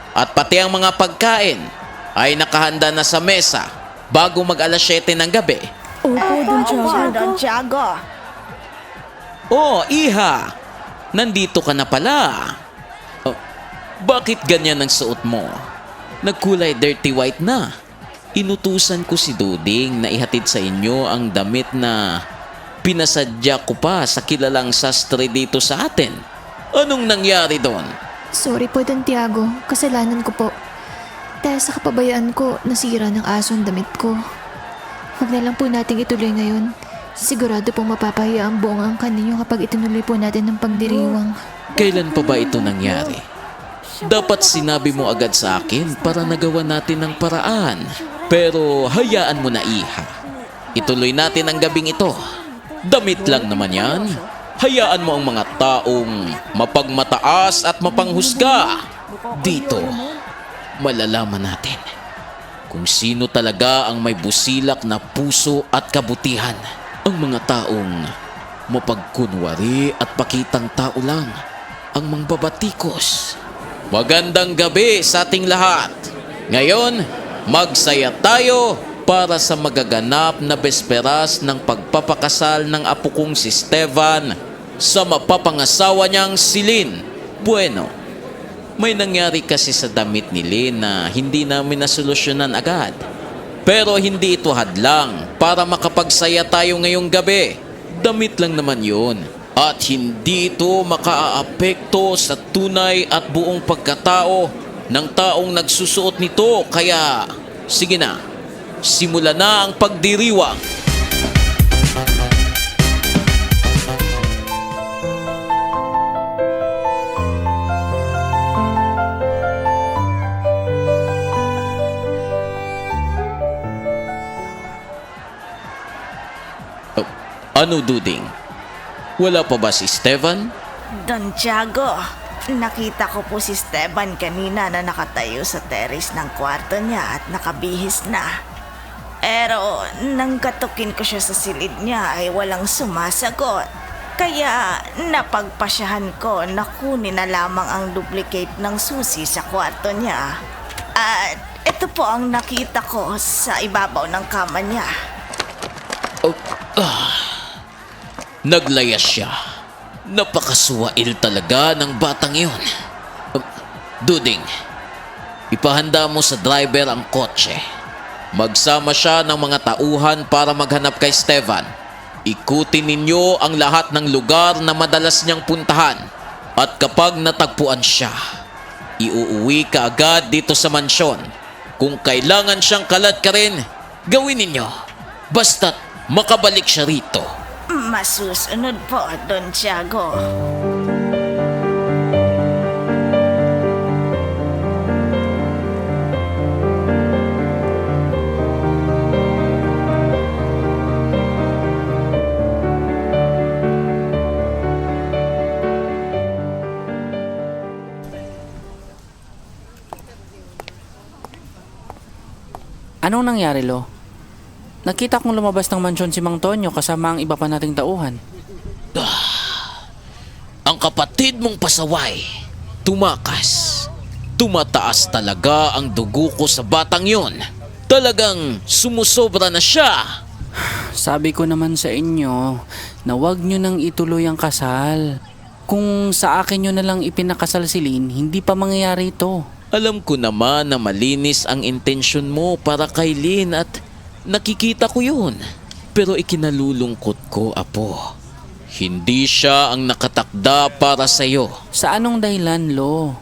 Speaker 2: at pati ang mga pagkain ay nakahanda na sa mesa bago mag-alas 7 ng gabi.
Speaker 6: Opo, Don Tiago.
Speaker 2: Oh, Iha, nandito ka na pala. Oh, bakit ganyan ang suot mo? Nagkulay dirty white na. Inutusan ko si Duding na ihatid sa inyo ang damit na pinasadya ko pa sa kilalang sastre dito sa atin. Anong nangyari doon?
Speaker 5: Sorry po, Don Tiago. Kasalanan ko po. Dahil sa kapabayaan ko, nasira ng aso ang damit ko. Huwag na lang po nating ituloy ngayon. Sigurado pong mapapahiya ang buong angkan ninyo kapag itinuloy po natin ng pagdiriwang.
Speaker 2: Kailan pa ba ito nangyari? Dapat sinabi mo agad sa akin para nagawa natin ng paraan. Pero hayaan mo na, Iha. Ituloy natin ang gabing ito. Damit lang naman yan. Hayaan mo ang mga taong mapagmataas at mapanghusga. Dito, malalaman natin kung sino talaga ang may busilak na puso at kabutihan. Ang mga taong mapagkunwari at pakitang tao lang ang mangbabatikos. Magandang gabi sa ating lahat. Ngayon, magsaya tayo para sa magaganap na besperas ng pagpapakasal ng apo kong si Esteban sa mapapangasawa niyang si Lynn Bueno. May nangyari kasi sa damit ni Lynn na hindi namin nasolusyonan agad. Pero hindi ito hadlang para makapagsaya tayo ngayong gabi. Damit lang naman yun. At hindi ito makaaapekto sa tunay at buong pagkatao ng taong nagsusuot nito. Kaya, sige na, simula na ang pagdiriwang. Ano, Duding? Wala pa ba si Esteban?
Speaker 6: Don Tiago, nakita ko po si Esteban kanina na nakatayo sa terrace ng kwarto niya at nakabihis na. Pero nang katukin ko siya sa silid niya ay walang sumasagot. Kaya napagpasyahan ko na kunin na lamang ang duplicate ng susi sa kwarto niya. At ito po ang nakita ko sa ibabaw ng kama niya.
Speaker 2: Naglayas siya. Napakasuwail talaga ng batang iyon. Duding, ipahanda mo sa driver ang kotse. Magsama siya ng mga tauhan para maghanap kay Esteban. Ikutin ninyo ang lahat ng lugar na madalas niyang puntahan. At kapag natagpuan siya, iuuwi ka agad dito sa mansyon. Kung kailangan siyang kalat ka rin, gawin ninyo. Basta't makabalik siya rito.
Speaker 6: Masusunod po, Don Tiago.
Speaker 8: Anong nangyari, Lo? Nakita kong lumabas ng mansyon si Mang Tonyo kasama ang iba pa nating tauhan.
Speaker 2: Ang kapatid mong pasaway, tumakas. Tumataas talaga ang dugo ko sa batang yon. Talagang sumusobra na siya.
Speaker 8: Sabi ko naman sa inyo na huwag nyo nang ituloy ang kasal. Kung sa akin nyo na lang ipinakasal si Lynn, hindi pa mangyayari ito.
Speaker 2: Alam ko naman na malinis ang intensyon mo para kay Lynn at nakikita ko yun. Pero ikinalulungkot ko, Apo. Hindi siya ang nakatakda para sa'yo.
Speaker 8: Sa anong dahilan, Lo?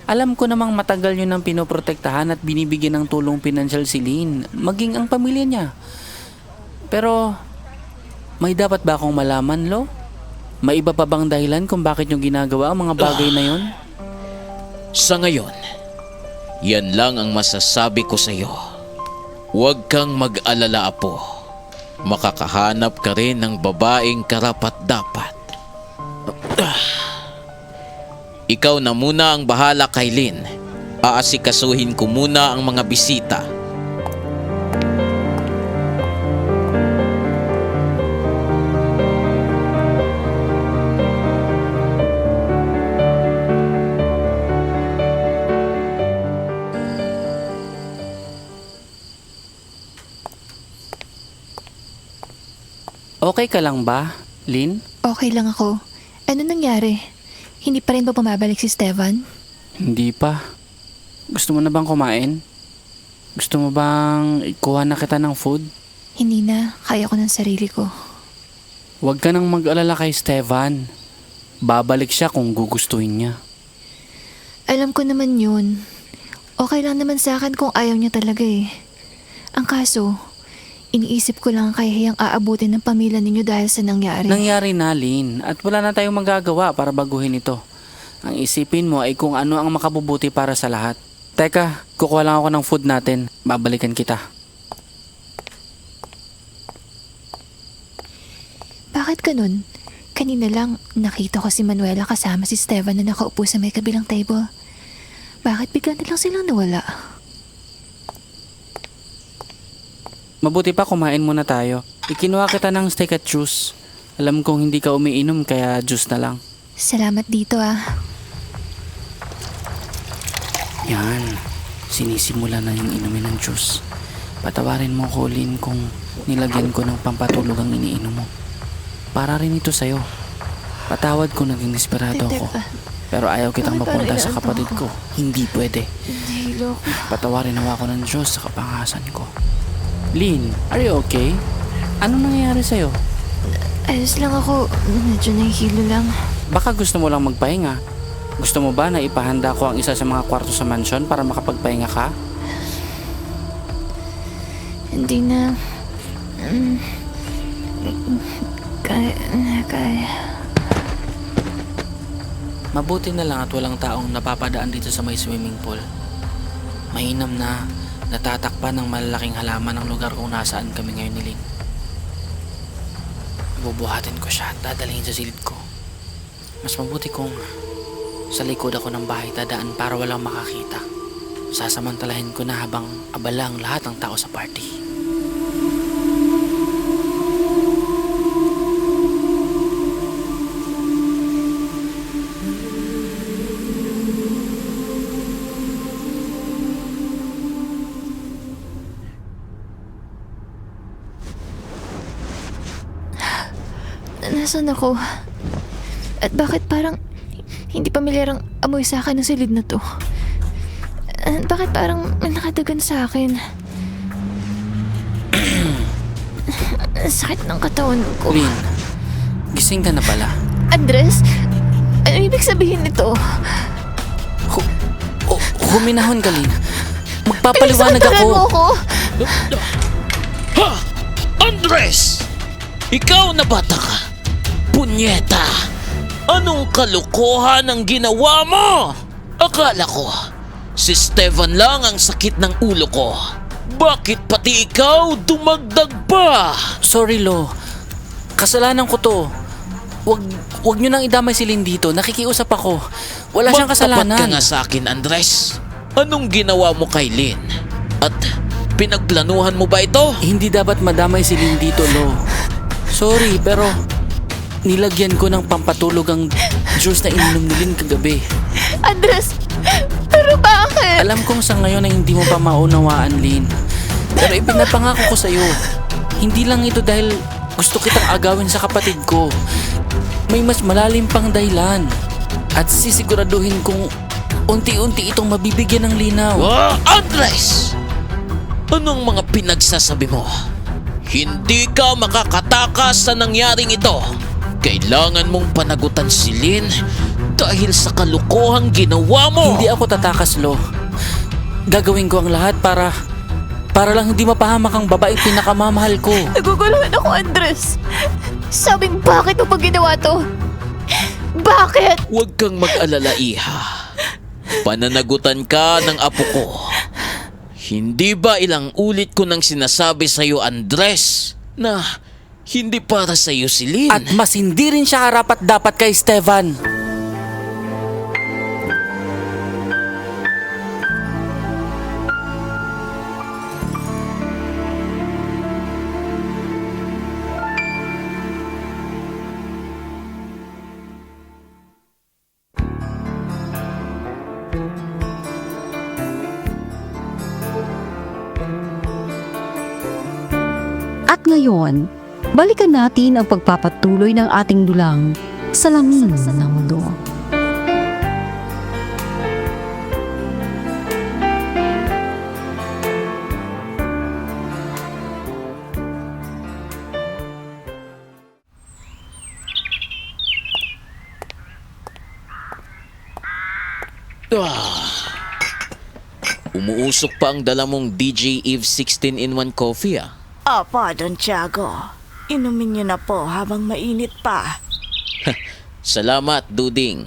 Speaker 8: Alam ko namang matagal nyo nang pinoprotektahan at binibigyan ng tulong pinansyal si Lynn, maging ang pamilya niya. Pero, may dapat ba akong malaman, Lo? May iba pa bang dahilan kung bakit nyo ginagawa ang mga bagay na yon?
Speaker 2: Sa ngayon, yan lang ang masasabi ko sa'yo. Huwag kang mag-alala, Apo. Makakahanap ka rin ng babaeng karapat-dapat. Ikaw na muna ang bahala kay Lynn. Aasikasuhin ko muna ang mga bisita.
Speaker 8: Okay ka lang ba, Lynn?
Speaker 5: Okay lang ako. Ano nangyari? Hindi pa rin ba bumabalik si Esteban?
Speaker 8: Hindi pa. Gusto mo na bang kumain? Gusto mo bang ikuha na kita ng food?
Speaker 5: Hindi na. Kaya ko ng sarili ko.
Speaker 8: Huwag ka nang mag-alala kay Esteban. Babalik siya kung gugustuhin niya.
Speaker 5: Alam ko naman yun. Okay lang naman sa akin kung ayaw niya talaga eh. Ang kaso, iniisip ko lang kaya aabutin ng pamilya ninyo dahil sa nangyari.
Speaker 8: Nangyari na, Lynn, at wala na tayong magagawa para baguhin ito. Ang isipin mo ay kung ano ang makabubuti para sa lahat. Teka, kukuha lang ako ng food natin. Babalikan kita.
Speaker 5: Bakit ganun? Kanina lang nakita ko si Manuela kasama si Esteban na nakaupo sa may kabilang table. Bakit bigla na lang silang nawala?
Speaker 8: Mabuti pa kumain muna tayo. Ikinuha kita ng steak at juice. Alam kong hindi ka umiinom kaya juice na lang.
Speaker 5: Salamat dito ah.
Speaker 8: Yan. Sinisimula na yung inumin ng juice. Patawarin mo ko, Lynn, kung nilagyan ko ng pampatulog ang iniinom mo. Para rin ito sa'yo. Patawad kung naging desperado ako. Pero ayaw kitang mapunta sa kapatid ko. Hindi pwede.
Speaker 5: Nahilo ko.
Speaker 8: Patawarin nawa ako ng Diyos sa kapangasan ko. Lynn, are you okay? Anong nangyayari sa'yo?
Speaker 5: Ayos lang ako. Medyo nahihilo lang.
Speaker 8: Baka gusto mo lang magpahinga. Gusto mo ba na ipahanda ko ang isa sa mga kwarto sa mansyon para makapagpahinga ka?
Speaker 5: Hindi na. Kaya.
Speaker 8: Mabuti na lang at walang taong napapadaan dito sa may swimming pool. Mainam na natatakpan ng malalaking halaman ang lugar kung nasaan kami ngayon ni Lynn. Bubuhatin ko siya at dadalhin sa silid ko. Mas mabuti kung sa likod ako ng bahay tadaan para walang makakita. Sasamantalahin ko na habang abala ang lahat ng tao sa party.
Speaker 5: Nasaan ako? At bakit parang hindi pamilyar ang amoy sa akin ng silid na to? At bakit parang may nakadagan sa akin? Ang sakit ng katawan ko.
Speaker 8: Lynn, gising ka na pala.
Speaker 5: Andres? Ano ibig sabihin nito?
Speaker 8: Huminahon ka, Lynn. Magpapaliwanag
Speaker 5: Pinagsakantaran mo
Speaker 8: ako.
Speaker 2: Ha! Andres! Ikaw na bata ka? Punyeta! Anong kalukuhan ang ginawa mo? Akala ko, si Stevan lang ang sakit ng ulo ko. Bakit pati ikaw dumagdag pa?
Speaker 8: Sorry, Lo. Kasalanan ko to. Wag nyo nang idamay si Lynn dito. Nakikiusap ako. Wala siyang
Speaker 2: Magtapat
Speaker 8: kasalanan.
Speaker 2: ka nga sa akin, Andres. Anong ginawa mo kay Lynn? At pinagplanuhan mo ba ito?
Speaker 8: Hindi dapat madamay si Lynn dito, Lo. Sorry, pero nilagyan ko ng pampatulog ang juice na ininom ni Lynn kagabi.
Speaker 5: Andres! Pero bakit?
Speaker 8: Alam kong sa ngayon ay hindi mo pa maunawaan, Lynn. Pero ipinapangako ko sa'yo, hindi lang ito dahil gusto kitang agawin sa kapatid ko. May mas malalim pang dahilan. At sisiguraduhin kong unti-unti itong mabibigyan ng linaw.
Speaker 2: Andres! Anong mga pinagsasabi mo? Hindi ka makakatakas sa nangyaring ito. Kailangan mong panagutan si Lynn dahil sa kalukuhang ginawa mo.
Speaker 8: Hindi ako tatakas, Lo. Gagawin ko ang lahat para lang hindi mapahamak ang babae pinakamamahal ko.
Speaker 5: Naguguluhan ako, Andres. Sabing bakit mo pa ginawa to? Bakit?
Speaker 2: Huwag kang mag-alala, Iha. Pananagutan ka ng apo ko. Hindi ba ilang ulit ko nang sinasabi sa'yo, Andres, na hindi para sa'yo si Lynn?
Speaker 8: At mas hindi rin siya karapat-dapat kay Stevan.
Speaker 9: At ngayon, balikan natin ang pagpapatuloy ng ating dulang Salamin ng Mundo.
Speaker 2: Umuusok pa ang dala mong DJ Eve 16-in-1 coffee, ah.
Speaker 6: Opo, Don Tiago. Inumin niyo na po habang mainit pa.
Speaker 2: Salamat, Duding.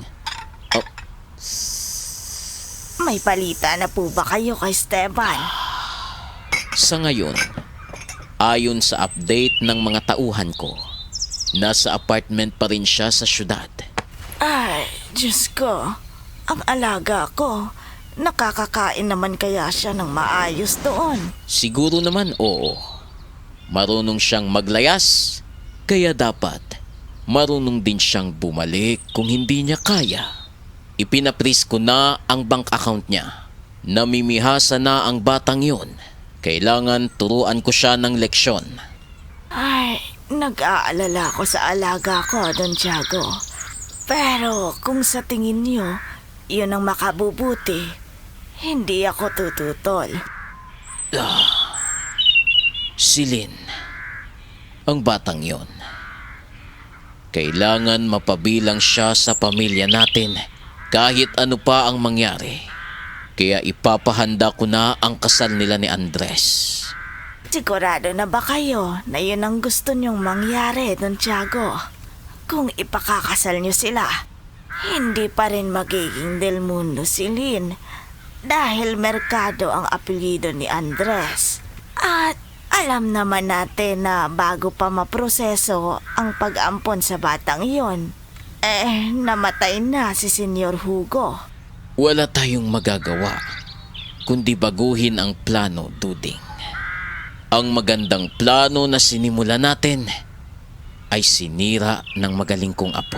Speaker 6: May palita na po ba kayo kay Stevan?
Speaker 2: Sa ngayon, ayon sa update ng mga tauhan ko, nasa apartment pa rin siya sa syudad.
Speaker 6: Ay, Diyos ko. Ang alaga ko. Nakakakain naman kaya siya ng maayos doon?
Speaker 2: Siguro naman oo. Marunong siyang maglayas, kaya dapat marunong din siyang bumalik kung hindi niya kaya. Ipinapris ko na ang bank account niya. Namimihasa na ang batang yun. Kailangan turuan ko siya ng leksyon.
Speaker 6: Ay, nag-aalala ko sa alaga ko, Don Tiago. Pero kung sa tingin niyo, yun ang makabubuti, hindi ako tututol.
Speaker 2: Si Lynn, ang batang yon. Kailangan mapabilang siya sa pamilya natin kahit ano pa ang mangyari. Kaya ipapahanda ko na ang kasal nila ni Andres.
Speaker 6: Sigurado na ba kayo na yun ang gusto niyong mangyari, Don Tiago? Kung ipakakasal niyo sila, hindi pa rin magiging Del Mundo si Lynn dahil Mercado ang apelyido ni Andres. At alam naman natin na bago pa maproseso ang pag-ampon sa batang iyon, namatay na si Senyor Hugo.
Speaker 2: Wala tayong magagawa kundi baguhin ang plano, Duding. Ang magandang plano na sinimula natin ay sinira ng magaling kong apo.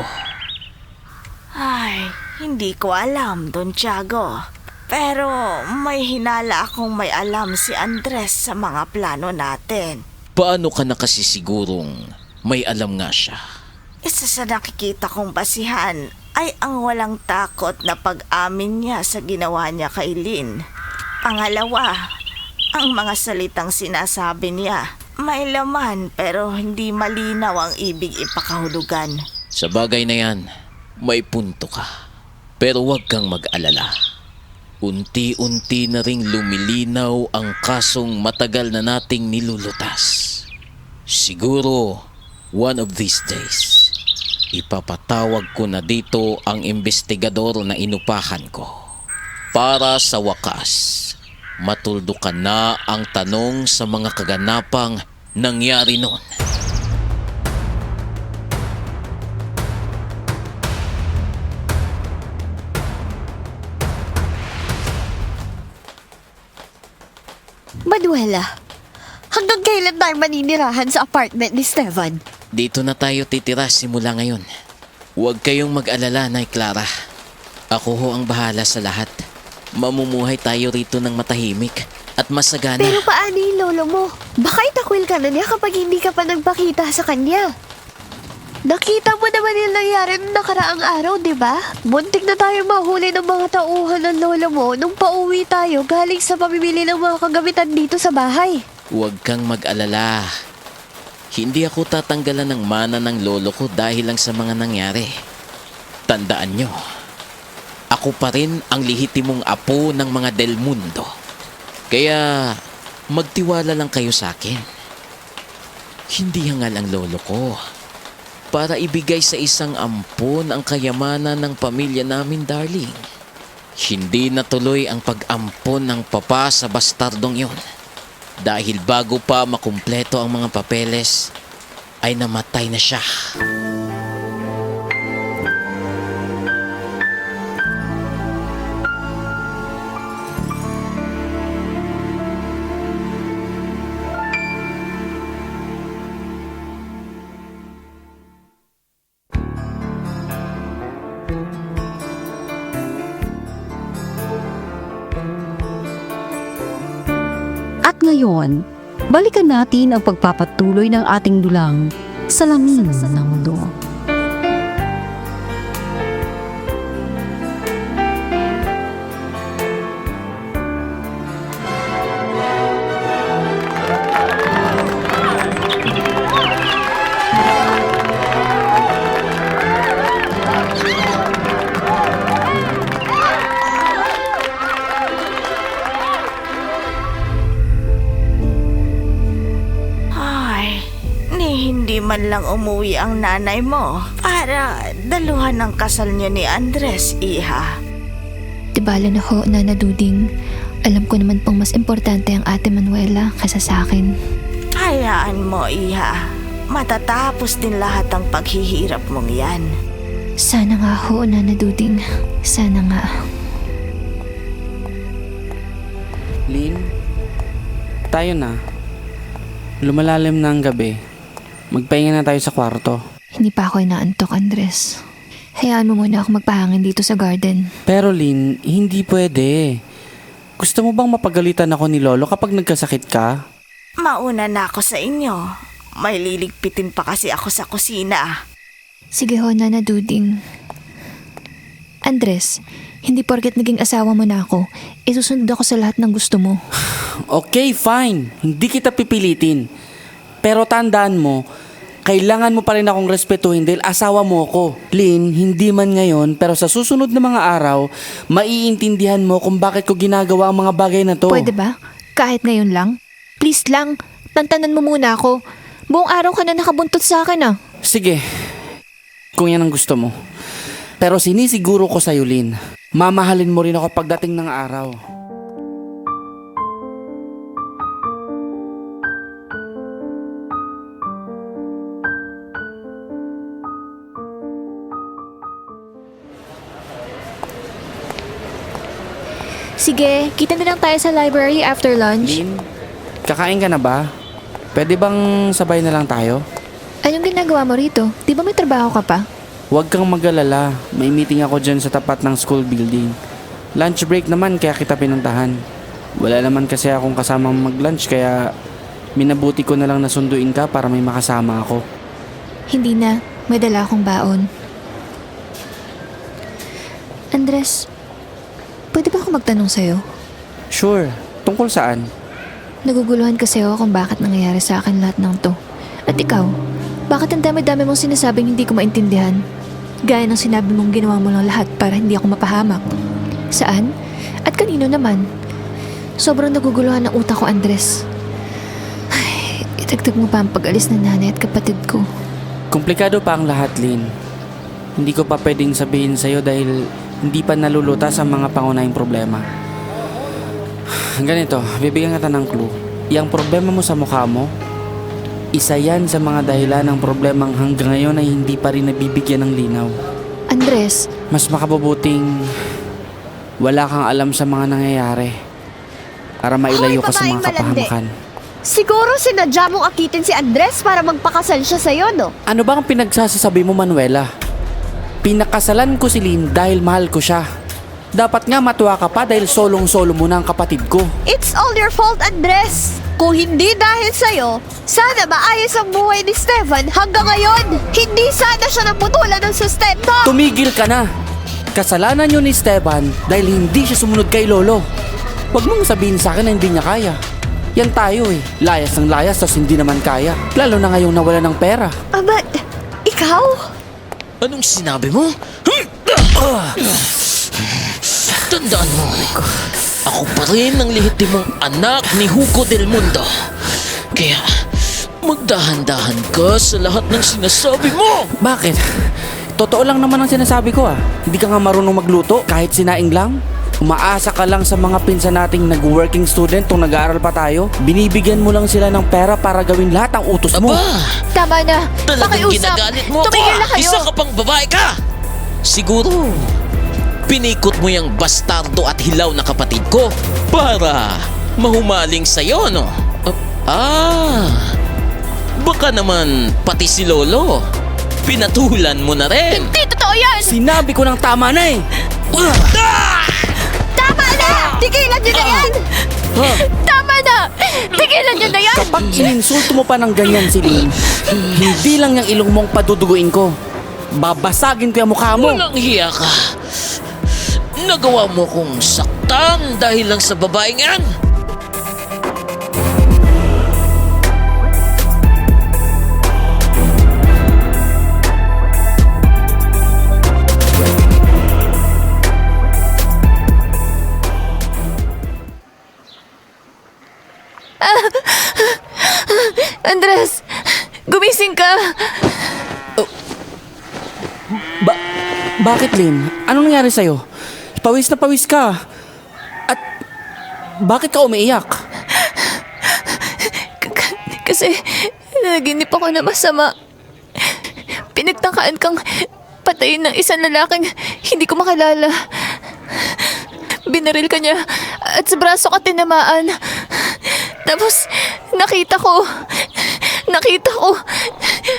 Speaker 6: Ay, hindi ko alam, Don Tiago. Pero may hinala akong may alam si Andres sa mga plano natin.
Speaker 2: Paano ka nakasisigurong may alam nga siya?
Speaker 6: Isa sa nakikita kong basihan ay ang walang takot na pag-amin niya sa ginawa niya kay Lynn. Pangalawa, ang mga salitang sinasabi niya may laman pero hindi malinaw ang ibig ipakahulugan.
Speaker 2: Sa bagay na yan, may punto ka. Pero huwag kang mag-alala. Unti-unti na ring lumilinaw ang kasong matagal na nating nilulutas. Siguro, one of these days, ipapatawag ko na dito ang investigador na inupahan ko. Para sa wakas, matuldukan na ang tanong sa mga kaganapang nangyari noon.
Speaker 1: Manuela, hanggang kailan tayo maninirahan sa apartment ni Stevan?
Speaker 2: Dito na tayo titira simula ngayon. Huwag kayong mag-alala, Nay Clara. Ako ho ang bahala sa lahat. Mamumuhay tayo rito ng matahimik at masagana.
Speaker 1: Pero paano yung lolo mo? Baka itakwil ka na niya kapag hindi ka pa nagpakita sa kanya. Nakita mo naman yung nangyari nung nakaraang araw, di ba? Muntik na tayo mahuli ng mga tauhan ng lolo mo nung pauwi tayo galing sa pamimili ng mga kagamitan dito sa bahay.
Speaker 2: Huwag kang mag-alala. Hindi ako tatanggalan ng mana ng lolo ko dahil lang sa mga nangyari. Tandaan nyo, ako pa rin ang lihitimong apo ng mga Del Mundo. Kaya magtiwala lang kayo sa akin. Hindi hangal ang lolo ko para ibigay sa isang ampon ang kayamanan ng pamilya namin, darling. Hindi natuloy ang pag-ampon ng papa sa bastardong yon. Dahil bago pa makumpleto ang mga papeles, ay namatay na siya.
Speaker 9: At ngayon, balikan natin ang pagpapatuloy ng ating dulang Salamin ng Mundo.
Speaker 6: Hindi man lang umuwi ang nanay mo para daluhan ang kasal niyo ni Andres, iha.
Speaker 5: Tibala na ho, Nana Duding. Alam ko naman pong mas importante ang ate Manuela kaysa sa akin.
Speaker 6: Hayaan mo, iha. Matatapos din lahat ang paghihirap mong yan.
Speaker 5: Sana nga ho, Nana Duding. Sana nga.
Speaker 8: Lynn, tayo na. Lumalalim na ang gabi. Magpahinga na tayo sa kwarto.
Speaker 5: Hindi pa ako inaantok, Andres. Hayaan mo muna ako magpahangin dito sa garden.
Speaker 8: Pero Lynn, hindi pwede. Gusto mo bang mapagalitan ako ni Lolo kapag nagkasakit ka?
Speaker 6: Mauna na ako sa inyo. May liligpitin pa kasi ako sa kusina.
Speaker 5: Sige ho, Nana Duding. Andres, hindi porket naging asawa mo na ako, isusunod ako sa lahat ng gusto mo.
Speaker 8: Okay, fine. Hindi kita pipilitin. Pero tandaan mo, kailangan mo pa rin akong respetuhin dahil asawa mo ko. Lynn, hindi man ngayon, pero sa susunod na mga araw, maiintindihan mo kung bakit ko ginagawa ang mga bagay na to.
Speaker 5: Pwede ba? Kahit ngayon lang? Please lang, tantanan mo muna ako. Buong araw ka na nakabuntot sa akin ah.
Speaker 8: Sige, kung yan ang gusto mo. Pero sinisiguro ko sa'yo, Lynn, mamahalin mo rin ako pagdating ng araw.
Speaker 5: Sige, kita na lang tayo sa library after lunch.
Speaker 8: Lynn, kakain ka na ba? Pwede bang sabay na lang tayo?
Speaker 5: Anong ginagawa mo rito? Di ba may trabaho ka pa?
Speaker 8: Huwag kang mag-alala. May meeting ako dyan sa tapat ng school building. Lunch break naman kaya kita pinuntahan. Wala naman kasi akong kasamang mag-lunch kaya minabuti ko na lang nasunduin ka para may makasama ako.
Speaker 5: Hindi na, may dala akong baon. Andres, pwede ba ako magtanong sa'yo?
Speaker 8: Sure. Tungkol saan?
Speaker 5: Naguguluhan kasi ako kung bakit nangyayari sa akin lahat ng to. At ikaw, bakit ang dami-dami mong sinasabing hindi ko maintindihan? Gaya ng sinabi mong ginawa mo lang lahat para hindi ako mapahamak. Saan? At kanino naman? Sobrang naguguluhan ng utak ko, Andres. Ay, itagtag mo pa ang pag-alis ng nanay at kapatid ko.
Speaker 8: Komplikado pa ang lahat, Lynn. Hindi ko pa pwedeng sabihin sa'yo dahil hindi pa nalulutas ang mga pangunahing problema. Ganito, bibigyan kita ng clue. Yang problema mo sa mukha mo, isa yan sa mga dahilan ng problemang hanggang ngayon ay hindi pa rin nabibigyan ng linaw.
Speaker 5: Andres,
Speaker 8: Mas makabubuting wala kang alam sa mga nangyayari para mailayo ka sa
Speaker 1: Hoy,
Speaker 8: mga
Speaker 1: babaeng malandi.
Speaker 8: kapahamakan.
Speaker 1: Siguro sinadya mong akitin si Andres para magpakasal siya sa'yo, no?
Speaker 8: Ano ba ang pinagsasasabi mo, Manuela? Pinakasalan ko si Lynn dahil mahal ko siya. Dapat nga matuwa ka pa dahil solong-solo mo na ang kapatid ko.
Speaker 1: It's all your fault, Andres! Kung hindi dahil sa'yo, sana maayos ang buhay ni Stefan hanggang ngayon! Hindi sana siya naputulan ng sustento!
Speaker 8: Tumigil ka na! Kasalanan yun ni Esteban dahil hindi siya sumunod kay Lolo. Huwag mong sabihin sa akin na hindi niya kaya. Yan tayo eh. Layas ng layas tapos hindi naman kaya. Lalo na ngayong nawala ng pera.
Speaker 1: But, ikaw?
Speaker 2: Anong sinabi mo? Tandaan mo, ako pa rin ang lehitimong anak ni Hugo del Mundo. Kaya, magdahan-dahan ka sa lahat ng sinasabi mo.
Speaker 8: Bakit? Totoo lang naman ang sinasabi ko ah. Hindi ka nga marunong magluto kahit sinaing lang. Umaasa ka lang sa mga pinsan nating nag-working student kung nag-aaral pa tayo. Binibigyan mo lang sila ng pera para gawin lahat ang utos mo.
Speaker 2: Aba,
Speaker 5: tama na!
Speaker 2: talagang
Speaker 5: Pakiusap!
Speaker 2: ginagalit mo ako.
Speaker 5: Tumigil na kayo!
Speaker 2: Isa ka pang babae ka! Siguro, pinikot mo yung bastardo at hilaw na kapatid ko para mahumaling sa'yo, no? Baka naman pati si Lolo. Pinatulan mo na rin.
Speaker 5: Hindi totoo yan!
Speaker 8: Sinabi ko ng tama na eh.
Speaker 1: Tama na! Tigilan niyo na yan!
Speaker 5: Tama na! Tigilan niyo na yan!
Speaker 8: Kapag ininsulto mo pa ng ganyan si Lynn, hindi lang yung ilong mong paduduguin ko. Babasagin ko yung mukha mo.
Speaker 2: Walang hiya ka. Nagawa mo kong saktan dahil lang sa babaeng yan.
Speaker 5: Andres! Gumising ka!
Speaker 8: Bakit, Lynn? Anong nangyari sa'yo? Pawis na pawis ka. At bakit ka umiiyak?
Speaker 5: Kasi nanaginip ako na masama. Pinagtakaan kang patayin ng isang lalaking hindi ko makilala. Binaril ka niya at sa braso ka tinamaan. Tapos nakita ko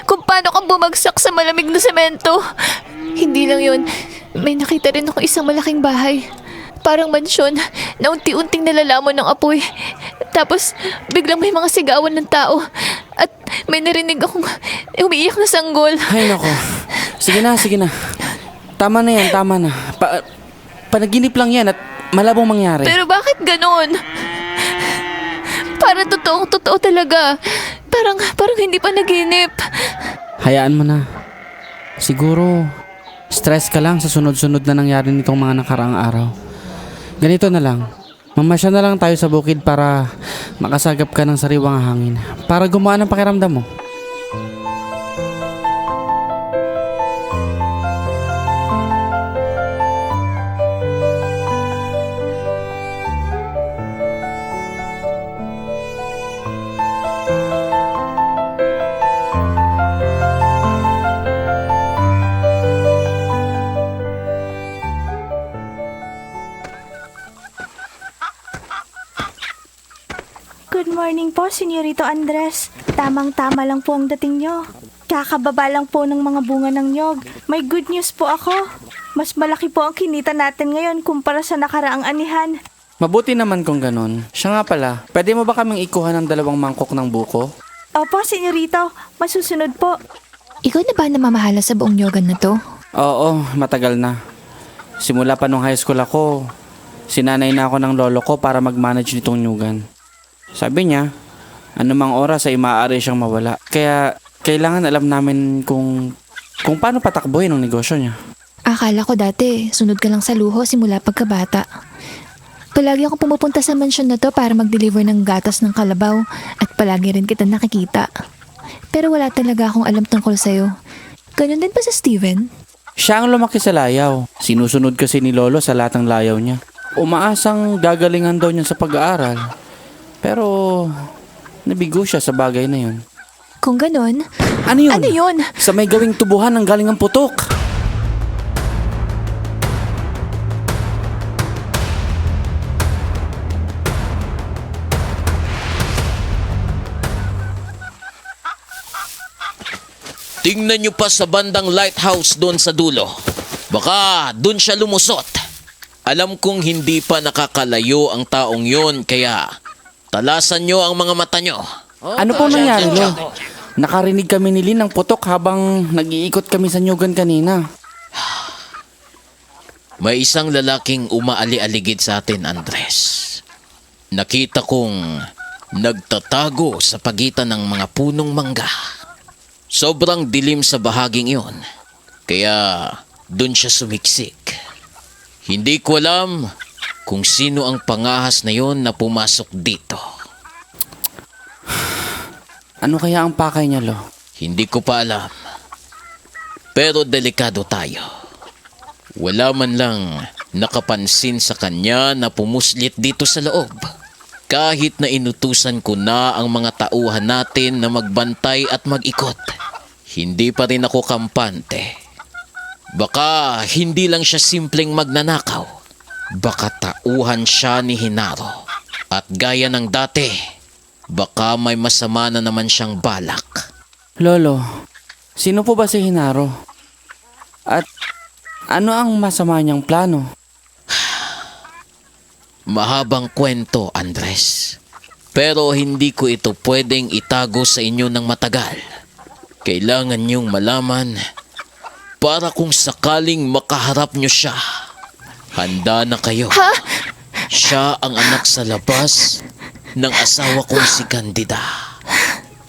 Speaker 5: kung paano ka bumagsak sa malamig na semento. Hindi lang yun, may nakita rin ako isang malaking bahay. Parang mansyon na unti-unting nalalamon ng apoy. Tapos biglang may mga sigawan ng tao. At may narinig akong umiiyak na sanggol.
Speaker 8: Ay nako. Sige na. Tama na yan, tama na. Panaginip lang yan at malabong mangyari.
Speaker 5: Pero bakit ganon? Para totoo talaga. Parang hindi pa naginip.
Speaker 8: Hayaan mo na. Siguro, stress ka lang sa sunod-sunod na nangyari nitong mga nakaraang araw. Ganito na lang. Mamasya na lang tayo sa bukid para makasagap ka ng sariwang hangin. Para gumaan ang pakiramdam mo.
Speaker 6: Good morning po, Senyorito Andres. Tamang-tama lang po ang dating nyo. Kakababa lang po ng mga bunga ng nyog. May good news po ako. Mas malaki po ang kinita natin ngayon kumpara sa nakaraang anihan.
Speaker 8: Mabuti naman kung ganun. Siya nga pala, pwede mo ba kaming ikuha ng 2 mangkok ng buko?
Speaker 6: Opo, Senyorito. Masusunod po.
Speaker 5: Ikaw na ba namamahala sa buong yogan na to?
Speaker 8: Oo, matagal na. Simula pa nung high school ako, sinanay na ako ng lolo ko para mag-manage nitong nyugan. Sabi niya, anumang oras ay maaari siyang mawala. Kaya kailangan alam namin kung paano patakbuhin ang negosyo niya.
Speaker 5: Akala ko dati, sunod ka lang sa luho simula pagkabata. Palagi ako pumupunta sa mansyon na to para mag-deliver ng gatas ng kalabaw at palagi rin kita nakikita. Pero wala talaga akong alam tungkol sa'yo. Ganun din ba sa Steven?
Speaker 8: Siya ang lumaki sa layaw. Sinusunod kasi ni lolo sa lahat ng layaw niya. Umaasang gagalingan daw niya sa pag-aaral. Pero nabigo siya sa bagay na yun.
Speaker 5: Kung ganun,
Speaker 8: Ano yun?
Speaker 5: ano yun?
Speaker 8: Sa may gawing tubuhan ng galing ang putok.
Speaker 2: Tingnan nyo pa sa bandang lighthouse doon sa dulo. Baka doon siya lumusot. Alam kong hindi pa nakakalayo ang taong yon, kaya talasan nyo ang mga mata nyo.
Speaker 8: Ano po nangyari, Lo? Nakarinig kami ni Lynn ng putok habang nag-iikot kami sa nyugan kanina.
Speaker 2: May isang lalaking umaali-aligid sa atin, Andres. Nakita kong nagtatago sa pagitan ng mga punong mangga. Sobrang dilim sa bahaging iyon, kaya dun siya sumiksik. Hindi ko alam kung sino ang pangahas na yon na pumasok dito.
Speaker 8: Ano kaya ang pakay niya, Lo?
Speaker 2: Hindi ko pa alam. Pero delikado tayo. Wala man lang nakapansin sa kanya na pumuslit dito sa loob. Kahit na inutusan ko na ang mga tauhan natin na magbantay at mag-ikot, hindi pa rin ako kampante. Baka hindi lang siya simpleng magnanakaw. Baka tauhan siya ni Hinaro. At gaya ng dati, baka may masama na naman siyang balak.
Speaker 8: Lolo, sino po ba si Hinaro? At ano ang masama niyang plano?
Speaker 2: Mahabang kwento, Andres. Pero hindi ko ito pwedeng itago sa inyo ng matagal. Kailangan niyong malaman para kung sakaling makaharap niyo siya, handa na kayo.
Speaker 5: Ha?
Speaker 2: Siya ang anak sa labas ng asawa kong si Candida.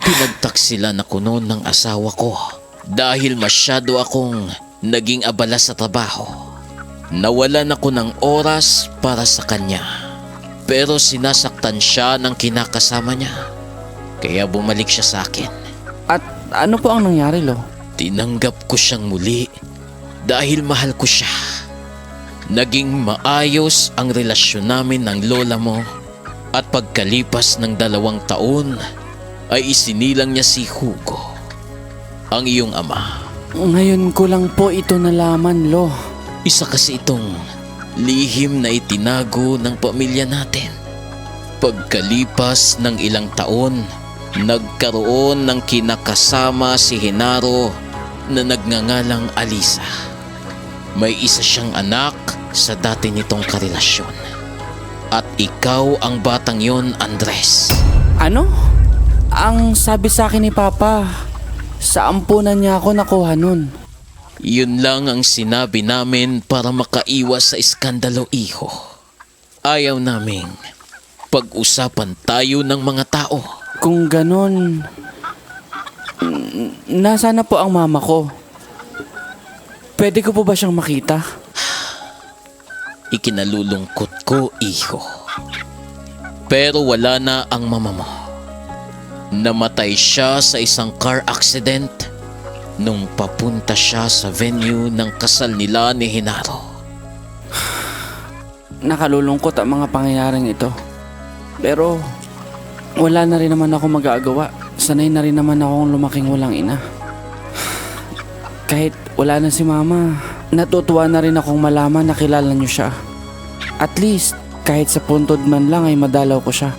Speaker 2: Pinagtaksilan ako noon ng asawa ko dahil masyado akong naging abala sa trabaho. Nawalan ako ng oras para sa kanya. Pero sinasaktan siya ng kinakasama niya. Kaya bumalik siya sa akin.
Speaker 8: At ano po ang nangyari, Lo?
Speaker 2: Tinanggap ko siyang muli dahil mahal ko siya. Naging maayos ang relasyon namin ng lola mo at pagkalipas ng 2 taon ay isinilang niya si Hugo, ang iyong ama.
Speaker 8: Ngayon ko lang po ito nalaman, Lo.
Speaker 2: Isa kasi itong lihim na itinago ng pamilya natin. Pagkalipas ng ilang taon, nagkaroon ng kinakasama si Hinaro na nagngangalang Alisa. May isa siyang anak sa dati nitong karelasyon. At ikaw ang batang yon, Andres.
Speaker 8: Ano? Ang sabi sa akin ni Papa, sa ampunan niya ako nakuha nun.
Speaker 2: Yun lang ang sinabi namin para makaiwas sa iskandalo, iho. Ayaw naming pag-usapan tayo ng mga tao.
Speaker 8: Kung ganon, nasaan na po ang mama ko? Pwede ko po ba siyang makita?
Speaker 2: Ikinalulungkot ko, iho. Pero wala na ang mama mo. Namatay siya sa isang car accident nung papunta siya sa venue ng kasal nila ni Hinaro.
Speaker 8: Nakalulungkot ang mga pangyayaring ito. Pero wala na rin naman ako magagawa. Sanay na rin naman akong lumaking walang ina. Kahit wala na si mama, natutuwa na rin akong malaman na kilala niyo siya. At least, kahit sa puntod man lang ay madalaw ko siya.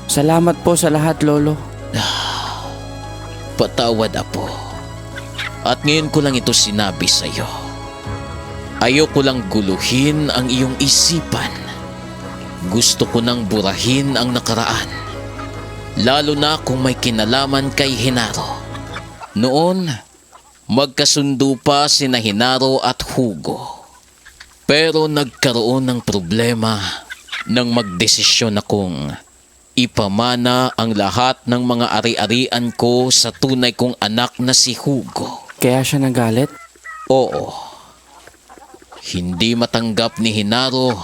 Speaker 8: Salamat po sa lahat, Lolo.
Speaker 2: Patawad, Apo. At ngayon ko lang ito sinabi sa iyo. Ayoko lang guluhin ang iyong isipan. Gusto ko nang burahin ang nakaraan. Lalo na kung may kinalaman kay Hinaro. Noon, magkasundo pa sina Hinaro at Hugo. Pero nagkaroon ng problema nang magdesisyon akong ipamana ang lahat ng mga ari-arian ko sa tunay kong anak na si Hugo.
Speaker 8: Kaya siya nagalit?
Speaker 2: Oo. Hindi matanggap ni Hinaro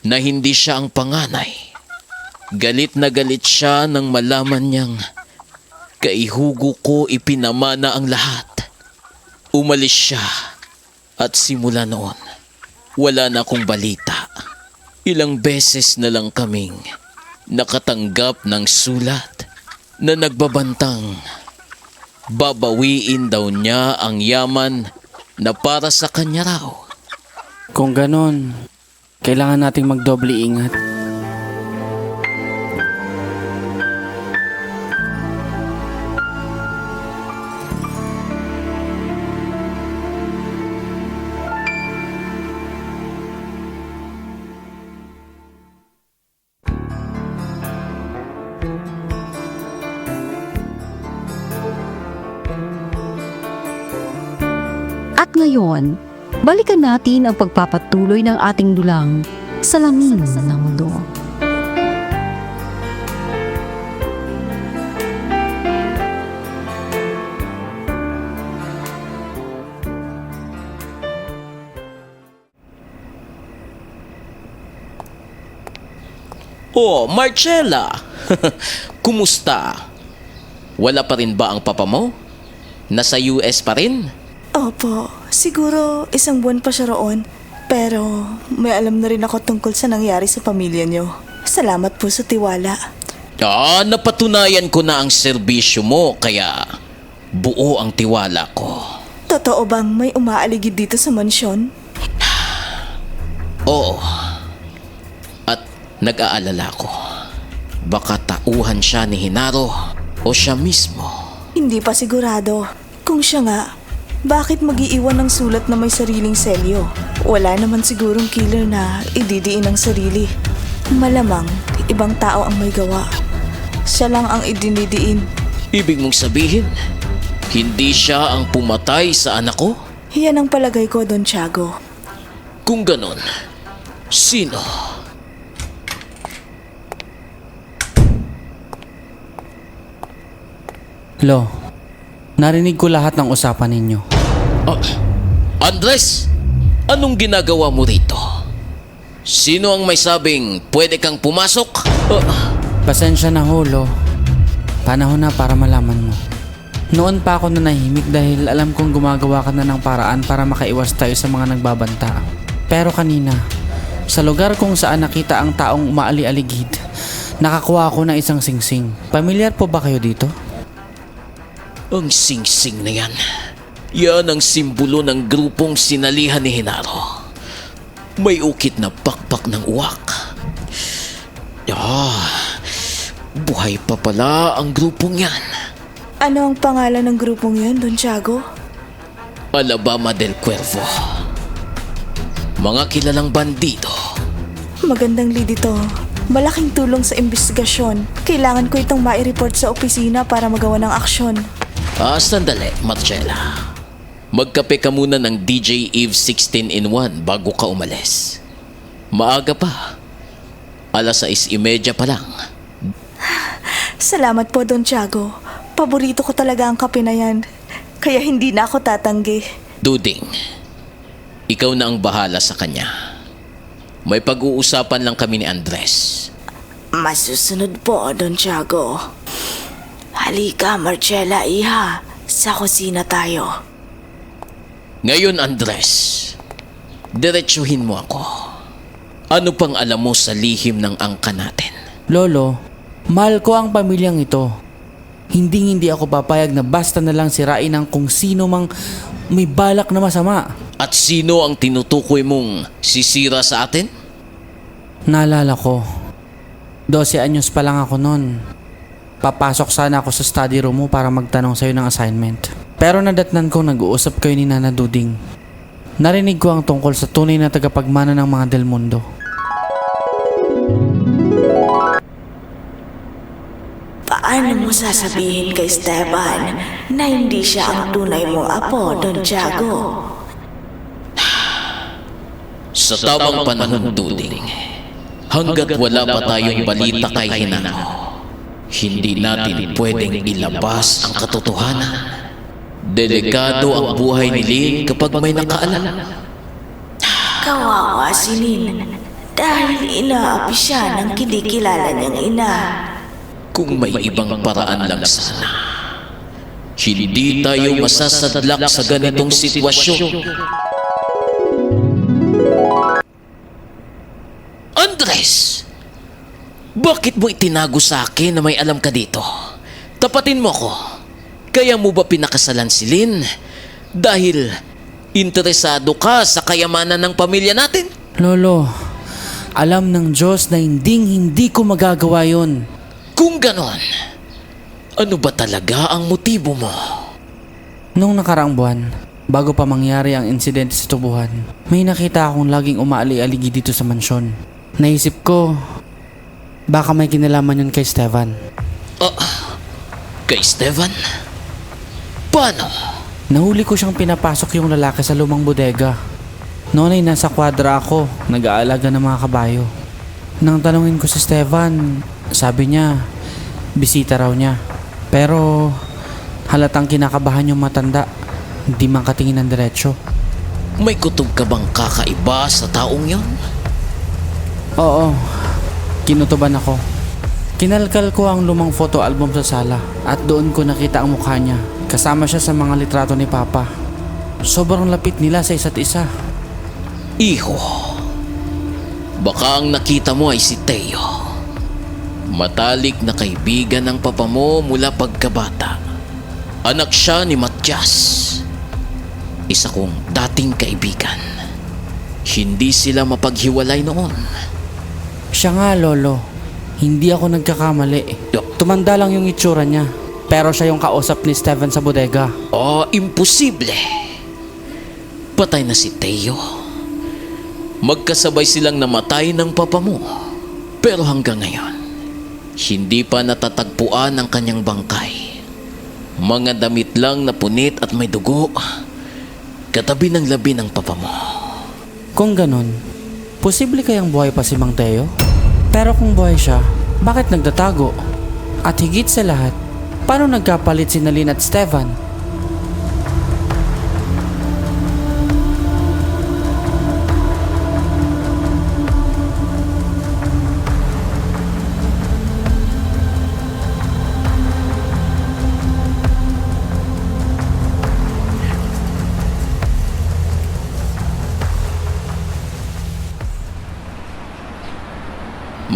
Speaker 2: na hindi siya ang panganay. Galit na galit siya nang malaman niyang kay Hugo ko ipinamana ang lahat. Umalis siya at simula noon, wala na akong balita. Ilang beses na lang kaming nakatanggap ng sulat na nagbabantang babawiin daw niya ang yaman na para sa kanya raw.
Speaker 8: Kung ganon, kailangan nating magdoble ingat.
Speaker 9: At ngayon, balikan natin ang pagpapatuloy ng ating dulang Salamin ng Mundo.
Speaker 2: Oh, Marcella! Kumusta? Wala pa rin ba ang papa mo? Nasa US pa rin?
Speaker 6: Opo, siguro isang buwan pa siya roon. Pero may alam na rin ako tungkol sa nangyari sa pamilya niyo. Salamat po sa tiwala.
Speaker 2: Napatunayan ko na ang serbisyo mo kaya buo ang tiwala ko.
Speaker 6: Totoo bang may umaaligid dito sa mansyon?
Speaker 2: Oo. At nag-aalala ko. Baka tauhan siya ni Hinaro o siya mismo.
Speaker 6: Hindi pa sigurado. Kung siya nga, bakit mag-iiwan ng sulat na may sariling selyo? Wala naman sigurong killer na ididiin ang sarili. Malamang, ibang tao ang may gawa. Siya lang ang idinidiin.
Speaker 2: Ibig mong sabihin, hindi siya ang pumatay sa anak ko?
Speaker 6: Yan ang palagay ko, Don Tiago.
Speaker 2: Kung ganon, sino?
Speaker 8: Lo, narinig ko lahat ng usapan ninyo.
Speaker 2: Andres, anong ginagawa mo rito? Sino ang may sabing pwede kang pumasok?
Speaker 8: Pasensya na ho, Lo. Panahon na para malaman mo. Noon pa ako nanahimik dahil alam kong gumagawa ka na ng paraan para makaiwas tayo sa mga nagbabanta. Pero kanina, sa lugar kung saan nakita ang taong umaali-aligid, nakakuha ako ng isang singsing. Pamilyar po ba kayo dito?
Speaker 2: Ang singsing na yan. Yan ang simbolo ng grupong sinalihan ni Hinaro. May ukit na pakpak ng uwak. Buhay pa pala ang grupong yan.
Speaker 6: Ano ang pangalan ng grupong yan, Don Tiago?
Speaker 2: Alabama del Cuervo. Mga kilalang bandido.
Speaker 6: Magandang lead ito. Malaking tulong sa investigasyon. Kailangan ko itong mai-report sa opisina para magawa ng aksyon.
Speaker 2: Sandali, Marcella. Magkape ka muna ng DJ Eve 16-in-1 bago ka umalis. Maaga pa. 6:30 pa lang.
Speaker 6: Salamat po, Don Tiago. Paborito ko talaga ang kape na yan. Kaya hindi na ako tatanggi.
Speaker 2: Duding, ikaw na ang bahala sa kanya. May pag-uusapan lang kami ni Andres.
Speaker 6: Masusunod po, Don Tiago. Halika, Marcella, iha. Sa kusina tayo.
Speaker 2: Ngayon, Andres, diretsuhin mo ako. Ano pang alam mo sa lihim ng angka natin?
Speaker 8: Lolo, mahal ko ang pamilyang ito. Hindi ako papayag na basta na lang sirain ang kung sino mang may balak na masama.
Speaker 2: At sino ang tinutukoy mong sisira sa atin?
Speaker 8: Naalala ko, 12 anyos pa lang ako noon. Papasok sana ako sa study room mo para magtanong sa'yo ng assignment. Pero nadatnan kong nag-uusap kayo ni Nana Duding. Narinig ko ang tungkol sa tunay na tagapagmana ng mga Del Mundo.
Speaker 6: Paano mo sasabihin kay Esteban na hindi siya ang tunay mong apo, Don Tiago?
Speaker 2: Sa tamang panahon, Duding, hanggat wala pa tayong balita kay Hinano, hindi natin pwedeng ilabas ang katotohanan. Delikado ang buhay ni Lynn kapag may nakaalam.
Speaker 6: Kawawa si Lynn dahil inaapi siya ng kinikilala niyang ina.
Speaker 2: Kung may ibang paraan lang sana, hindi tayo masasadlak sa ganitong sitwasyon. Andres! Bakit mo itinago sa akin na may alam ka dito? Tapatin mo ko. Kaya mo ba pinakasalan si Lynn? Dahil interesado ka sa kayamanan ng pamilya natin?
Speaker 8: Lolo, alam ng Diyos na hindi ko magagawa yon.
Speaker 2: Kung ganon, ano ba talaga ang motibo mo?
Speaker 8: Nung nakaraang buwan, bago pa mangyari ang insidente sa tubuhan, may nakita akong laging umaali-aligi dito sa mansyon. Naisip ko, baka may kinalaman yun kay Esteban.
Speaker 2: Kay Esteban? Paano?
Speaker 8: Nahuli ko siyang pinapasok yung lalaki sa lumang bodega. Noon ay nasa kwadra ako, nag-aalaga ng mga kabayo. Nang tanungin ko si Esteban, sabi niya, bisita raw niya. Pero halatang kinakabahan yung matanda, hindi man katingin ng diretsyo.
Speaker 2: May kutob ka bang kakaiba sa taong yon?
Speaker 8: Oo, kinutuban ako. Kinalkal ko ang lumang photo album sa sala at doon ko nakita ang mukha niya. Kasama siya sa mga litrato ni Papa. Sobrang lapit nila sa isa't isa.
Speaker 2: Iho, baka ang nakita mo ay si Teo. Matalik na kaibigan ng papa mo mula pagkabata. Anak siya ni Matias, isa kong dating kaibigan. Hindi sila mapaghiwalay noon.
Speaker 8: Siya nga, Lolo. Hindi ako nagkakamali. Tumanda lang yung itsura niya. Pero siya yung kausap ni Steven sa bodega.
Speaker 2: Imposible. Patay na si Teo. Magkasabay silang namatay ng papa mo. Pero hanggang ngayon, hindi pa natatagpuan ang kanyang bangkay. Mga damit lang na punit at may dugo, katabi ng labi ng papa mo.
Speaker 8: Kung ganun, posible kayang buhay pa si Mang Teo? Pero kung buhay siya, bakit nagtatago? At higit sa lahat, paano nagkapalit si Nalin at Stevan?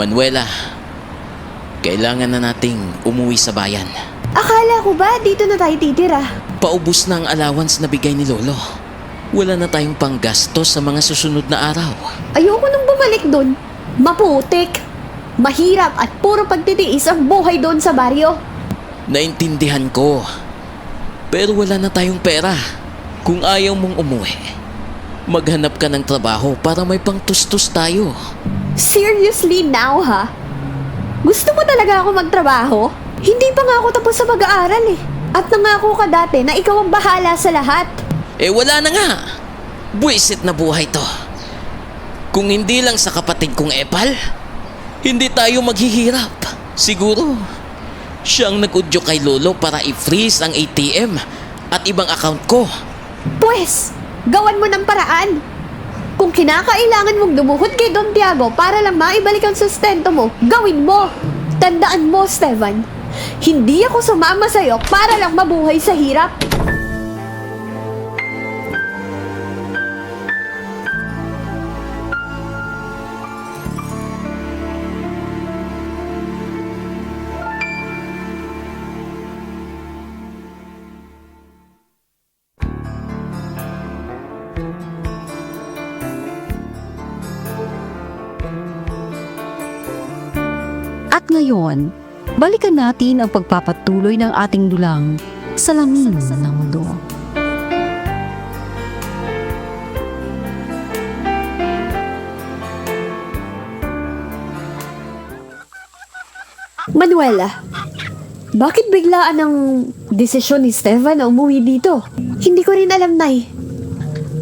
Speaker 2: Manuela, kailangan na nating umuwi sa bayan.
Speaker 1: Akala ko ba dito na tayo titira?
Speaker 2: Paubos na ang allowance na bigay ni Lolo. Wala na tayong panggastos sa mga susunod na araw.
Speaker 1: Ayoko nang bumalik doon. Maputik. Mahirap at puro pagtitiis ang buhay doon sa baryo.
Speaker 2: Naintindihan ko. Pero wala na tayong pera. Kung ayaw mong umuwi, maghanap ka ng trabaho para may pangtustos tayo.
Speaker 1: Seriously now, ha? Gusto mo talaga ako magtrabaho? Hindi pa nga ako tapos sa pag-aaral eh. At nangako ka dati na ikaw ang bahala sa lahat.
Speaker 2: Wala na nga. Buwisit na buhay to. Kung hindi lang sa kapatid kong Epal, hindi tayo maghihirap. Siguro, siyang nag-udyo kay Lolo para i-freeze ang ATM at ibang account ko.
Speaker 1: Pwes, gawan mo ng paraan. Kung kinakailangan mong lumuhod kay Don Tiago para lang maibalik ang sustento mo, gawin mo. Tandaan mo, Esteban, hindi ako sumama sa'yo para lang mabuhay sa hirap.
Speaker 9: At ngayon, balikan natin ang pagpapatuloy ng ating dulang Salamin ng Mundo.
Speaker 1: Manuela, bakit biglaan ang desisyon ni Esteban na umuwi dito? Hindi ko rin alam, Nay.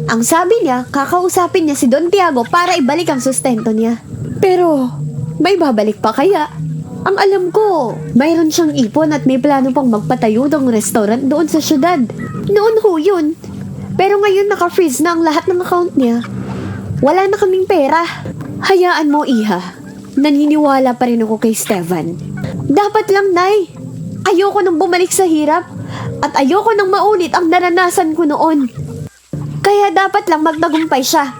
Speaker 1: Ang sabi niya, kakausapin niya si Don Tiago para ibalik ang sustento niya. Pero, may babalik pa kaya? Ang alam ko, mayroon siyang ipon at may plano pang magpatayo ng restaurant doon sa syudad. Noon ho yun. Pero ngayon naka-freeze na ang lahat ng account niya. Wala na kaming pera. Hayaan mo, Iha. Naniniwala pa rin ako kay Esteban. Dapat lang, Nay. Ayoko nang bumalik sa hirap at ayoko nang maulit ang naranasan ko noon. Kaya dapat lang magtagumpay siya.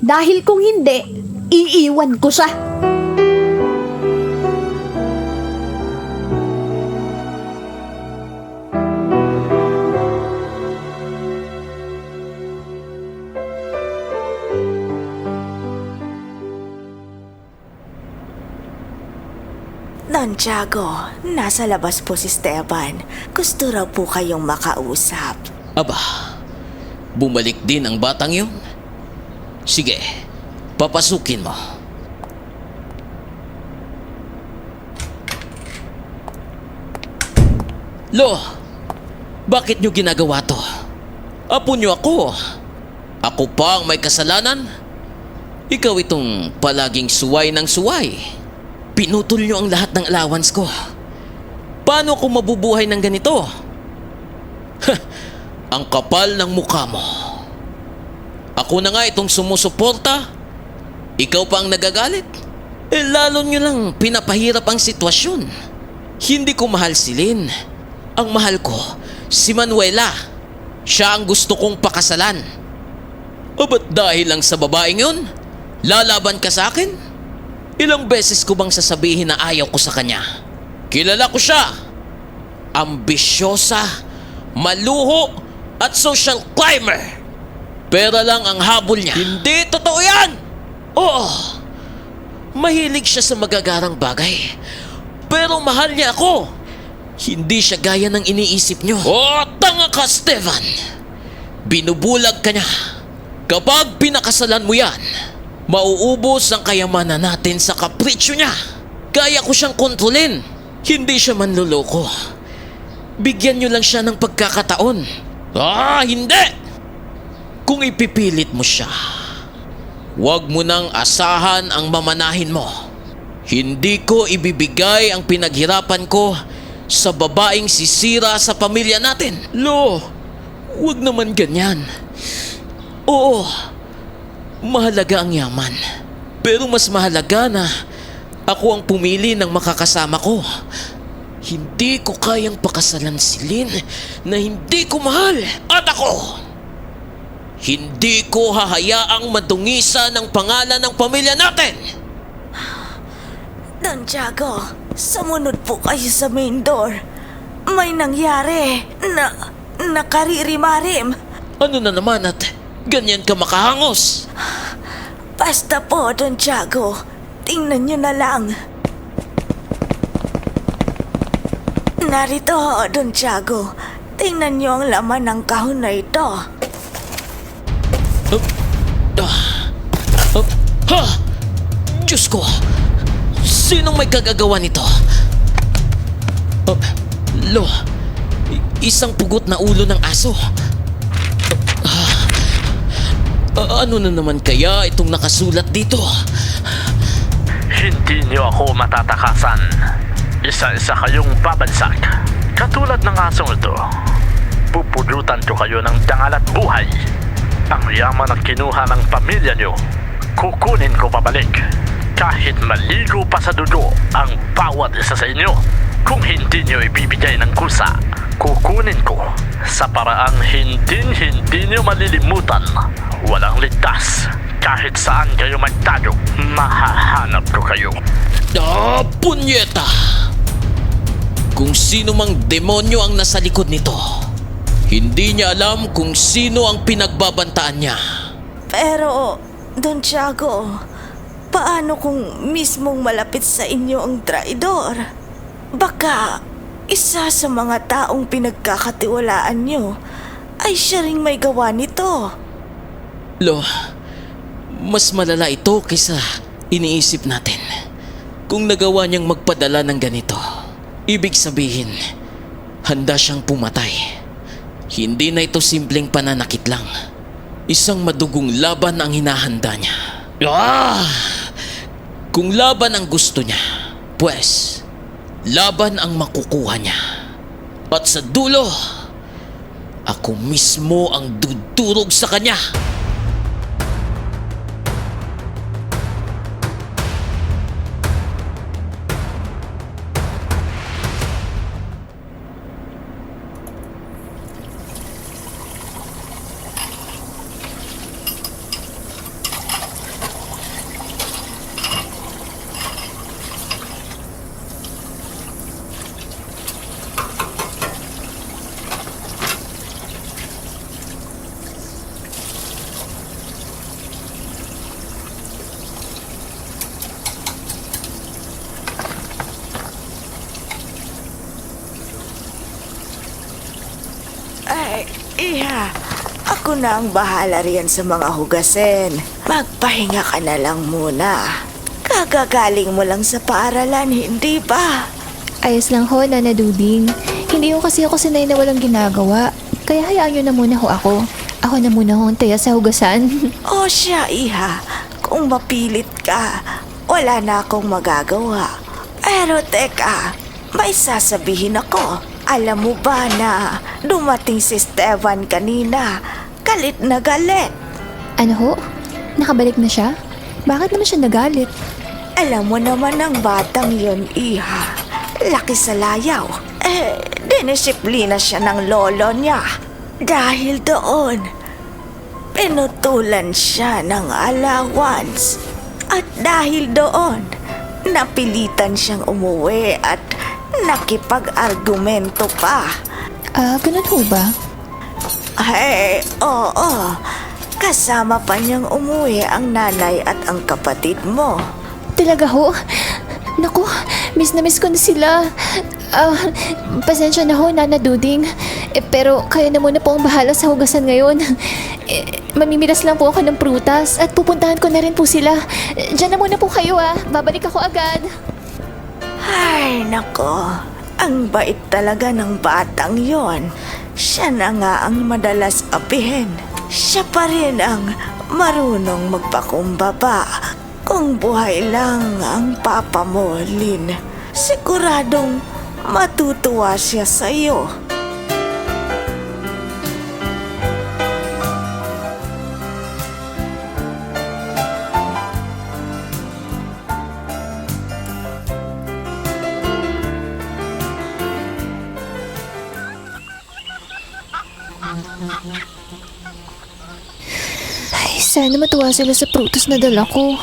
Speaker 1: Dahil kung hindi, iiwan ko siya.
Speaker 6: Don Tiago, nasa labas po si Esteban. Gusto raw po kayong makausap.
Speaker 2: Aba, bumalik din ang batang yun? Sige, papasukin mo. Lo, bakit nyo ginagawa to? Apo nyo ako. Ako pa ang may kasalanan? Ikaw itong palaging suway ng suway. Pinutol nyo ang lahat ng allowance ko. Paano ako mabubuhay ng ganito? Ang kapal ng mukha mo. Ako na nga itong sumusuporta. Ikaw pa ang nagagalit. Lalo nyo lang pinapahirap ang sitwasyon. Hindi ko mahal si Lynn. Ang mahal ko, si Manuela. Siya ang gusto kong pakasalan. O ba't dahil lang sa babaeng yun, lalaban ka sa akin? Ilang beses ko bang sasabihin na ayaw ko sa kanya? Kilala ko siya. Ambisyosa, maluho, at social climber. Pera lang ang habol niya. Hindi totoo yan! Oo, mahilig siya sa magagarang bagay. Pero mahal niya ako. Hindi siya gaya ng iniisip niyo. Oh, tanga ka, Esteban. Binubulag ka niya. Kapag pinakasalan mo yan, mauubos ang kayamanan natin sa kapritsyo niya. Kaya ko siyang kontrolin. Hindi siya manloloko. Bigyan niyo lang siya ng pagkakataon. Hindi! Kung ipipilit mo siya, huwag mo nang asahan ang mamanahin mo. Hindi ko ibibigay ang pinaghirapan ko sa babaeng sisira sa pamilya natin. Lo, huwag naman ganyan. Oo, mahalaga ang yaman. Pero mas mahalaga na ako ang pumili ng makakasama ko. Hindi ko kayang pakasalan si Lynn na hindi ko mahal. At ako, hindi ko hahayaang madungisa ng pangalan ng pamilya natin.
Speaker 6: Don Tiago, sumunod po kayo sa main door. May nangyari na nakaririmarim.
Speaker 2: Ano na naman at ganyan ka makahangos?
Speaker 6: Basta po, Don Tiago. Tingnan nyo na lang. Narito, Don Tiago. Tingnan nyo ang laman ng kahon na ito.
Speaker 2: Ha! Diyos ko! Sinong may kagagawa nito? Lo, isang pugot na ulo ng aso. Ano na naman kaya itong nakasulat dito?
Speaker 10: Hindi niyo ako matatakasan. Isa-isa kayong babagsak. Katulad ng asong ito. Pupulutan ko kayo ng dangal at buhay. Ang yaman na kinuha ng pamilya niyo, kukunin ko pabalik. Kahit maligo pa sa dugo ang bawat isa sa inyo. Kung hindi niyo ibibigay ng kusa, kukunin ko sa paraang hindi niyo malilimutan. Walang ligtas. Kahit saan kayo magtago, mahahanap ko kayo.
Speaker 2: Punyeta! Kung sino mang demonyo ang nasa likod nito, hindi niya alam kung sino ang pinagbabantaan niya.
Speaker 6: Pero, Don Tiago, paano kung mismong malapit sa inyo ang traidor? Baka isa sa mga taong pinagkakatiwalaan nyo ay siya ring may gawa nito.
Speaker 2: Lo, mas malala ito kaysa iniisip natin. Kung nagawa niyang magpadala ng ganito, ibig sabihin, handa siyang pumatay. Hindi na ito simpleng pananakit lang. Isang madugong laban ang hinahanda niya. Kung laban ang gusto niya, pues, laban ang makukuha niya. At sa dulo, ako mismo ang dudurog sa kanya.
Speaker 6: Ay, Iha, ako na ang bahala riyan sa mga hugasin. Magpahinga ka na lang muna. Kagagaling mo lang sa paaralan, hindi ba?
Speaker 5: Ayos lang ho, Nana Duding. Hindi ho kasi ako sanay na walang ginagawa. Kaya hayaan nyo na muna ho ako. Ako na muna ho ang taya sa hugasan.
Speaker 6: O siya, Iha, kung mapilit ka, wala na akong magagawa. Pero teka, may sasabihin ako. Alam mo ba na dumating si Esteban kanina? Galit na galit.
Speaker 5: Ano ho? Nakabalik na siya? Bakit naman siya nagalit?
Speaker 6: Alam mo naman ang batang yon, Iha. Laki sa layaw. Dinisiplina siya ng lolo niya. Dahil doon, pinutulan siya ng allowance. At dahil doon, napilitan siyang umuwi at nakipag-argumento pa.
Speaker 5: Ganun ho ba?
Speaker 6: Oo. Kasama pa niyang umuwi ang nanay at ang kapatid mo.
Speaker 5: Talaga ho? Naku, miss na miss ko na sila. Pasensya na ho, Nana Duding. Pero kayo na muna po ang bahala sa hugasan ngayon. Mamimilas lang po ako ng prutas at pupuntahan ko na rin po sila. Diyan na muna po kayo Babalik ako agad.
Speaker 6: Ay, nako. Ang bait talaga ng batang yon. Siya na nga ang madalas apihin. Siya pa rin ang marunong magpakumbaba. Kung buhay lang ang papa mo, Lynn, siguradong matutuwa siya sa'yo.
Speaker 5: Ay, sana matuwa sila sa prutas na dala ko.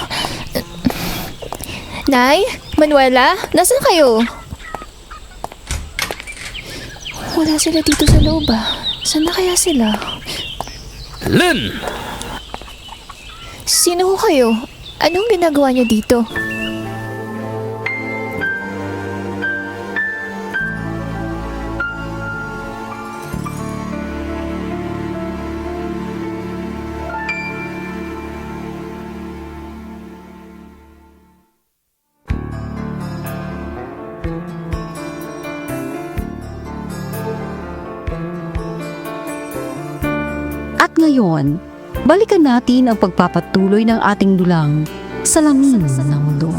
Speaker 5: Nay? Manuela? Nasaan kayo? Wala sila dito sa loob Saan na kaya sila?
Speaker 10: Lynn!
Speaker 5: Sino ho kayo? Anong ginagawa niyo dito?
Speaker 9: At ngayon, Balikan natin ang pagpapatuloy ng ating dulang salamin ng mundo.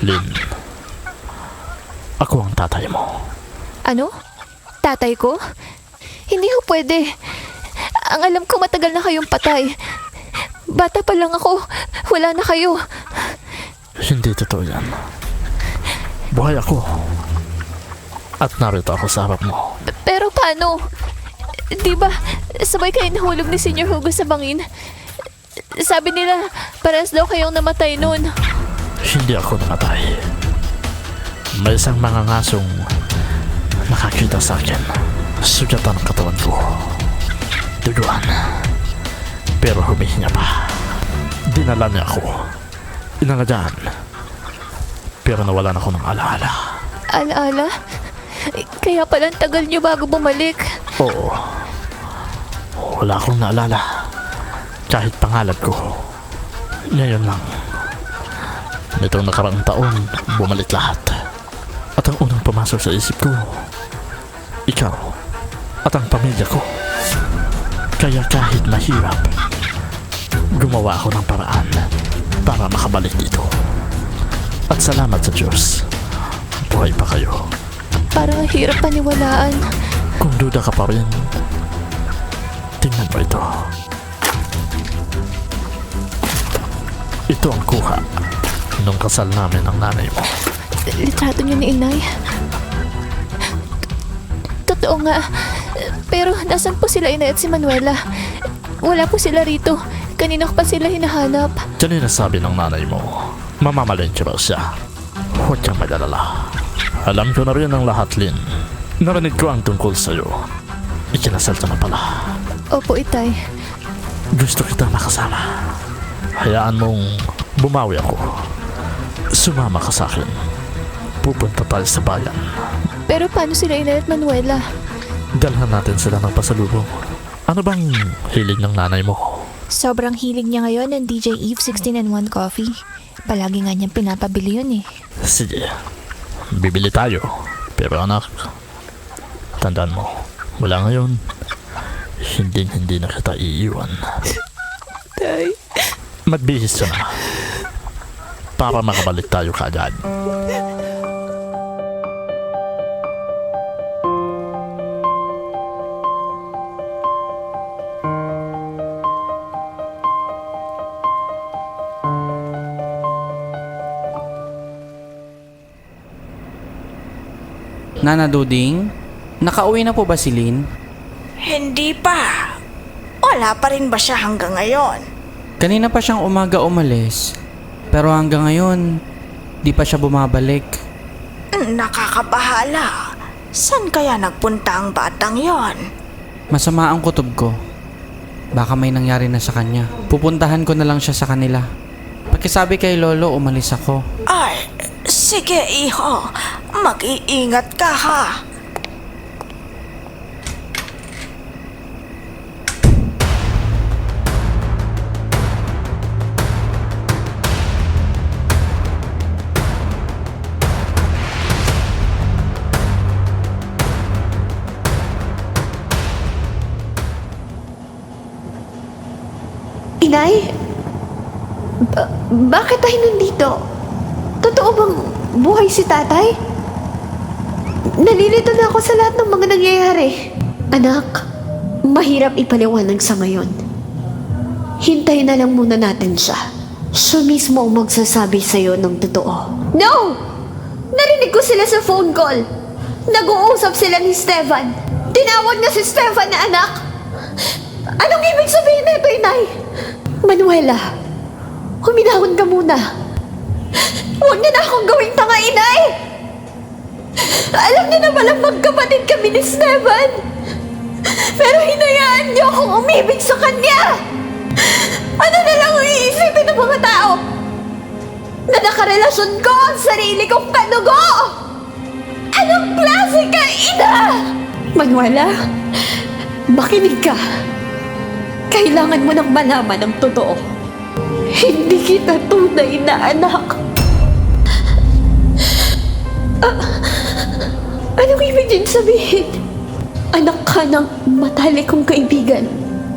Speaker 10: Lynn, ako ang tatay mo.
Speaker 5: Ano? Tatay ko? Hindi ho pwede. Ang alam ko matagal na kayong patay. Bata pa lang ako. Wala na kayo.
Speaker 10: Hindi totoo yan. Buhay ako. At narito ako sa harap mo.
Speaker 5: Pero paano? Di ba sabay kayo nahulog ni Senior Hugo sa bangin? Sabi nila, parehas daw kayong namatay noon.
Speaker 10: Hindi ako namatay. May isang mga ngasong nakakita sa akin. Sugatan ang katawan ko. Duguan. Pero humihinga pa. Dinala niya ako. Inalagaan. Pero nawalan ako ng alaala.
Speaker 5: Alaala? Kaya palang tagal niyo bago bumalik.
Speaker 10: Oo. Wala akong naalala. Kahit pangalan ko. Ngayon lang. Nitong nakaraang taon, bumalik lahat. At ang unang pumasok sa isip ko, ikaw at ang pamilya ko. Kaya kahit mahirap, gumawa ako ng paraan para makabalik dito. At salamat sa Diyos, buhay pa kayo.
Speaker 5: Parang ang hirap paniwalaan.
Speaker 10: Kung duda ka pa rin, tingnan mo ito. Ito ang kuha nung kasal namin ng nanay mo.
Speaker 5: Litrato niyo ni Inay. Totoo nga. Pero nasan po sila Inay at si Manuela? Wala po sila rito. Kanina ko pa sila hinahanap.
Speaker 10: Kanina sabi ng nanay mo, mamamalengke raw siya. Huwag kang mag-alala. Alam ko na rin ang lahat, Lynn. Narinig ko ang tungkol sa'yo. Ikinasal ka na pala.
Speaker 5: Opo, Itay.
Speaker 10: Gusto kita makasama. Hayaan mong bumawi ako. Sumama ka sa akin. Pupunta tayo sa bayan.
Speaker 5: Pero paano sila Inay at Manuela?
Speaker 10: Dalhan natin sila ng pasalubong. Ano bang hilig ng nanay mo?
Speaker 5: Sobrang hilig niya ngayon ng DJ Eve 16-1 coffee. Palagi nga niyang pinapabili yun eh.
Speaker 10: Sige, bibili tayo. Pero anak, tandaan mo, mula ngayon, hindi na kita iiwan.
Speaker 5: Tay.
Speaker 10: Magbihis ka na. Para makabalik tayo kaagad.
Speaker 8: Nana Duding, nakauwi na po ba si Lynn?
Speaker 6: Hindi pa. Wala pa rin ba siya hanggang ngayon?
Speaker 8: Kanina pa siyang umaga umalis. Pero hanggang ngayon, di pa siya bumabalik.
Speaker 6: Nakakabahala. Saan kaya nagpunta ang batang yon?
Speaker 8: Masama ang kutob ko. Baka may nangyari na sa kanya. Pupuntahan ko na lang siya sa kanila. Pakisabi kay Lolo, umalis ako.
Speaker 6: Ay, sige iho. Mag-iingat ka ha.
Speaker 7: Inay? Bakit tayo nandito? Totoo bang buhay si tatay? Nalilito na ako sa lahat ng mga nangyayari. Anak, mahirap ipaliwanag sa ngayon. Hintayin na lang muna natin siya. Siya mismo ang magsasabi sa'yo ng totoo.
Speaker 1: No! Narinig ko sila sa phone call. Nag-uusap sila ni Stefan. Tinawag na si Stefan na anak. Anong ibig sabihin nito, Inay?
Speaker 7: Manuela, huminahon ka muna.
Speaker 1: Huwag niyo na akong gawing tanga, Inay! Alam niyo na palang magkapatid kami ni Stefan. Pero hinayaan niyo akong umibig sa kanya! Ano na lang ang iisipin ng mga tao? Na nakarelasyon ko ang sarili kong kadugo! Anong klase ka, ina?
Speaker 7: Manuela, makinig ka. Kailangan mo nang malaman ang totoo. Hindi kita tunay na anak. Anong ibig din sabihin? Anak ka ng matalik kong kaibigan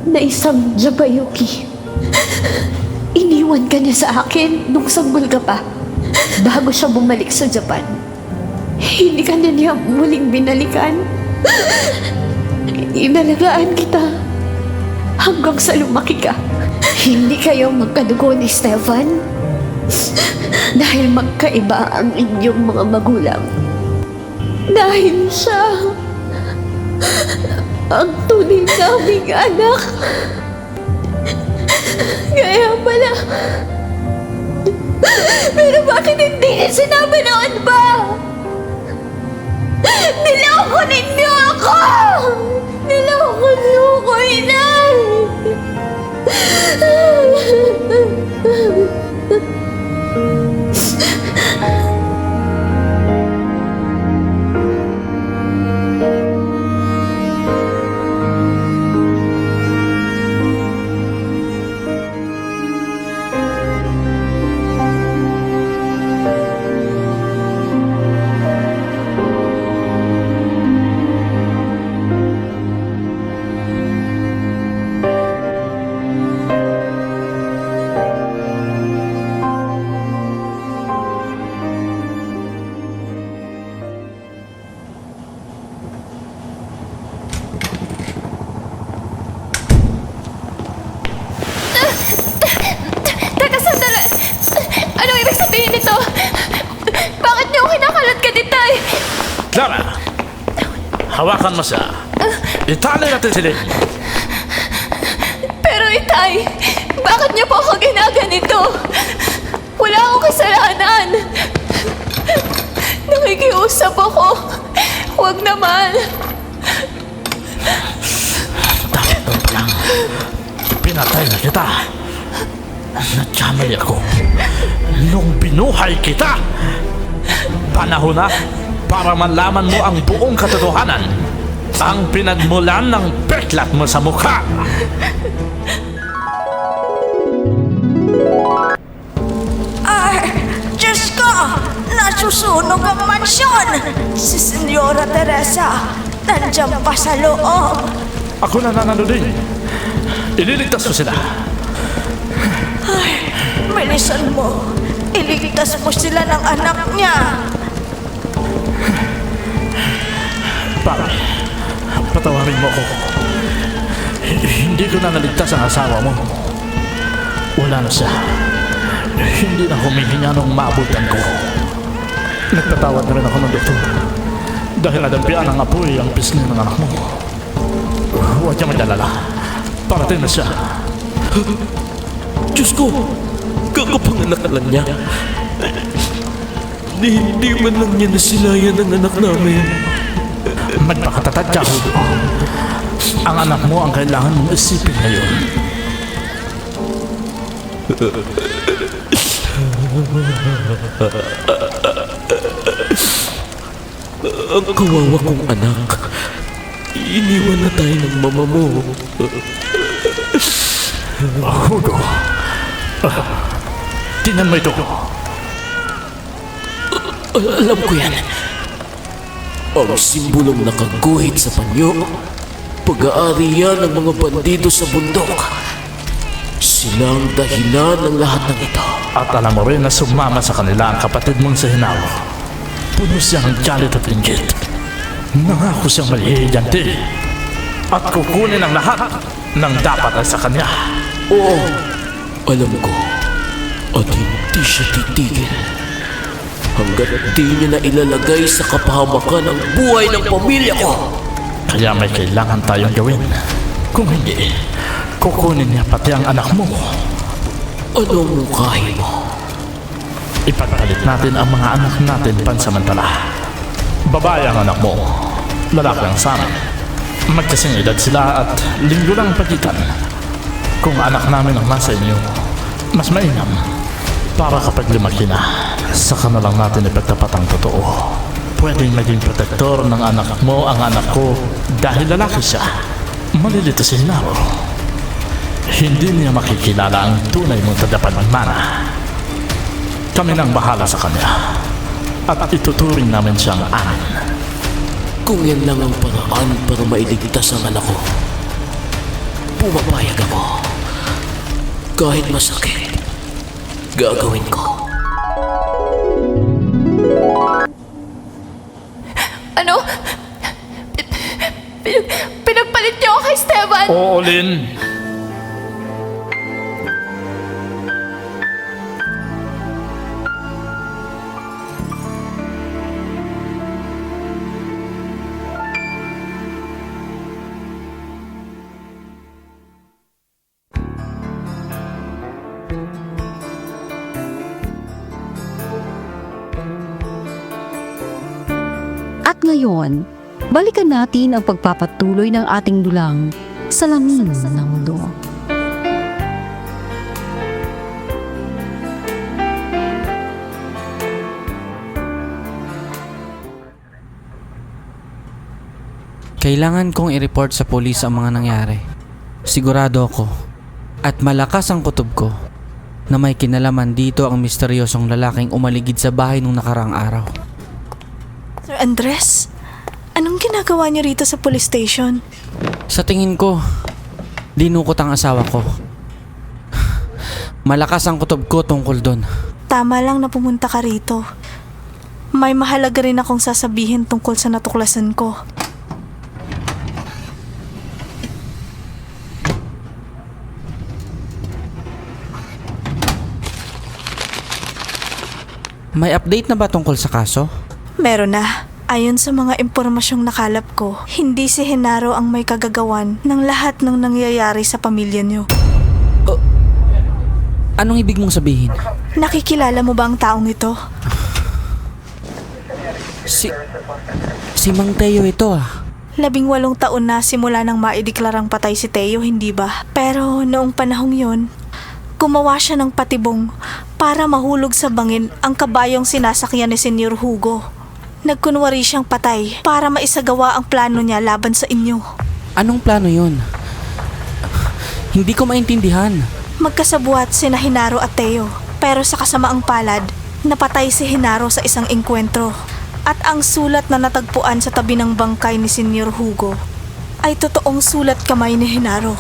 Speaker 7: na isang Jabayuki. Iniwan ka niya sa akin nung sanggol ka pa bago siya bumalik sa Japan. Hindi ka na niya muling binalikan. Inalagaan kita hanggang sa lumaki ka. Hindi kayo magkadugo ni Stefan dahil magkaiba ang inyong mga magulang. Dahil siya ang tunay naming anak. Kaya pala. Pero bakit hindi niya sinabi noon ba? Niloko ninyo ako! Niloko niyo ko, inay!
Speaker 5: Teka, sandali! Anong ibig sabihin nito? Bakit niyo kinakalat ka, Titay?
Speaker 10: Clara! Hawakan mo siya. Itali natin sila.
Speaker 5: Pero Itay, bakit niyo po ako ginaganito? Wala akong kasalanan. Nakikiusap ako. Huwag naman.
Speaker 10: Dahil doon pa lang, pinatay na kita. Nagkamali ako nung binuhay kita. Panahon na para malaman mo ang buong katotohanan. Ang pinagmulan ng peklat mo sa mukha.
Speaker 6: Ay, Diyos ko! Nasusunog ang mansyon! Si Senyora Teresa, nandiyan pa sa loob.
Speaker 10: Ako na nanalo din. Ililigtas ko sila.
Speaker 6: Ay, bilisan mo. Iligtas mo sila ng anak niya.
Speaker 10: Pare, patawarin mo ako. Hindi ko na naligtas ang asawa mo. Wala na siya. Hindi na humihinga nung maabutan ko. Nagtatawad na rin ako ng doktor. Dahil nadampian ang apoy ang pisngi ng anak mo. Huwag niya mag-alala. Parating na siya.
Speaker 11: Diyos ko, kakapanganak ka lang niya. Hindi man lang niya nasilayan ang anak namin.
Speaker 10: Magpakatatad ka, Hugo. Ang anak mo ang kailangan mong isipin ngayon.
Speaker 11: Ang kawawa kong anak. Iniwan na tayo ng mama mo.
Speaker 10: Hugo. Tingnan mo ito.
Speaker 11: Alam ko yan. Ang simbolong nakaguhit sa panyo. Pag-aari yan ng mga bandido sa bundok. Sila ang dahilan ng lahat ng ito.
Speaker 10: At alam mo rin na sumama sa kanila ang kapatid mong si Hinawa. Puno siya ng galit at inggit. Nangako siyang malihiganti. At kukunin ang lahat ng dapat ay sa kanya.
Speaker 11: Oo, alam ko. At hindi siya titigil. Hanggat di niya na ilalagay sa kapahamakan ang buhay ng pamilya ko.
Speaker 10: Kaya may kailangan tayong gawin. Kung hindi, kukunin niya pati ang anak mo.
Speaker 11: Ano ang mungkahi mo?
Speaker 10: Ipagpalit natin ang mga anak natin pansamantala. Babae ang anak mo, lalaki ang sa amin. Magkasing edad sila at linggo lang ang pagitan. Kung anak namin ang nasa inyo, mas mainam. Para kapag lumaki na, saka na lang natin ipagtapat ang totoo. Pwedeng maging protektor ng anak mo ang anak ko dahil lalaki siya. Malilito si Hinaro. Hindi niya makikilala ang tunay mong tagapagmana. Kami nang bahala sa kanya. at ituturing namin siyang amin.
Speaker 11: Kung yan lang ang paraan para mailigtas ang anak ko, pumapayag ako. Kahit masakit, gagawin ko.
Speaker 5: Ano? Pinagpalit niyo ako kay Esteban?
Speaker 10: Oo, Lynn.
Speaker 9: At ngayon, balikan natin ang pagpapatuloy ng ating dulang Salamin ng Mundo.
Speaker 8: Kailangan kong i-report sa polis ang mga nangyari. Sigurado ako at malakas ang kutob ko na may kinalaman dito ang misteryosong lalaking umaligid sa bahay nung nakaraang araw.
Speaker 6: Sir Andres, anong ginagawa niyo rito sa police station?
Speaker 8: Sa tingin ko, dinukot ang asawa ko. Malakas ang kutob ko tungkol doon.
Speaker 6: Tama lang na pumunta ka rito. May mahalaga rin akong sasabihin tungkol sa natuklasan ko.
Speaker 8: May update na ba tungkol sa kaso?
Speaker 6: Meron na. Ayon sa mga impormasyong nakalap ko, hindi si Henaro ang may kagagawan ng lahat ng nangyayari sa pamilya niyo.
Speaker 8: Anong ibig mong sabihin?
Speaker 6: Nakikilala mo ba ang taong ito?
Speaker 8: Si Mang Teo ito ah.
Speaker 6: 18 taon na simula nang maideklarang patay si Teo, hindi ba? Pero noong panahong yon, gumawa siya ng patibong para mahulog sa bangin ang kabayong sinasakyan ni Senyor Hugo. Nagkunwari siyang patay para maisagawa ang plano niya laban sa inyo.
Speaker 8: Anong plano yun? Hindi ko maintindihan.
Speaker 6: Magkasabuat sina Henaro at Teo, pero sa kasamaang palad, napatay si Henaro sa isang engkwentro. At ang sulat na natagpuan sa tabi ng bangkay ni Senyor Hugo ay totoong sulat kamay ni Henaro.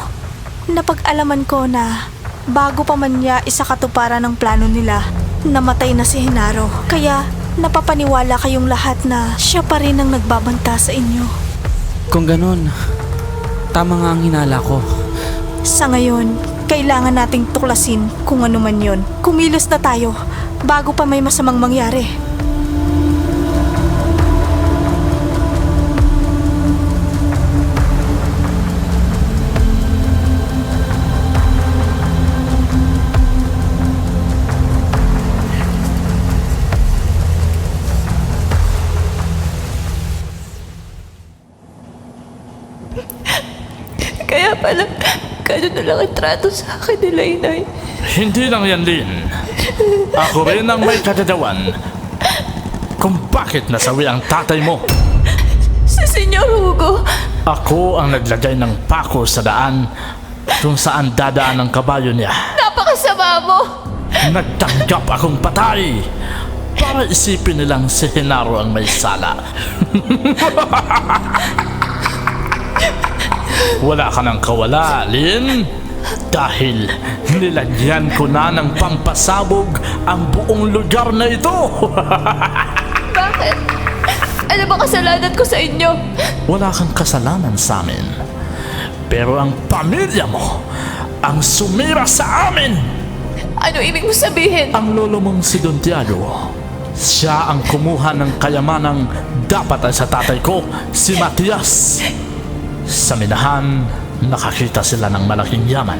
Speaker 6: Napag-alaman ko na bago pa man niya isakatuparan ng plano nila, namatay na si Henaro. Kaya napapaniwala kayong lahat na siya pa rin ang nagbabanta sa inyo.
Speaker 8: Kung ganun, tama nga ang hinala ko.
Speaker 6: Sa ngayon, kailangan nating tuklasin kung ano man yon. Kumilos na tayo bago pa may masamang mangyari.
Speaker 5: Kaya pala, gano'n na lang ang trato sa akin nila, Inay.
Speaker 10: Hindi lang yan, Lynn. Ako rin ang may kagagawan kung bakit nasawi ang tatay mo.
Speaker 5: Si Senyor Hugo.
Speaker 10: Ako ang naglagay ng pako sa daan kung saan dadaan ang kabayo niya.
Speaker 5: Napakasama mo.
Speaker 10: Nagtanggap akong patay para isipin nilang si Henaro ang may sala. Wala ka ng kawala, Lynn. Dahil nilagyan ko na ng pampasabog ang buong lugar na ito.
Speaker 5: Bakit? Ano ba kasalanan ko sa inyo?
Speaker 10: Wala kang kasalanan sa amin. Pero ang pamilya mo ang sumira sa amin.
Speaker 5: Ano ibig mo sabihin?
Speaker 10: Ang lolo mong si Don Tiago, siya ang kumuha ng kayamanang dapat ay sa tatay ko, si Matias. Sa minahan, nakakita sila ng malaking yaman.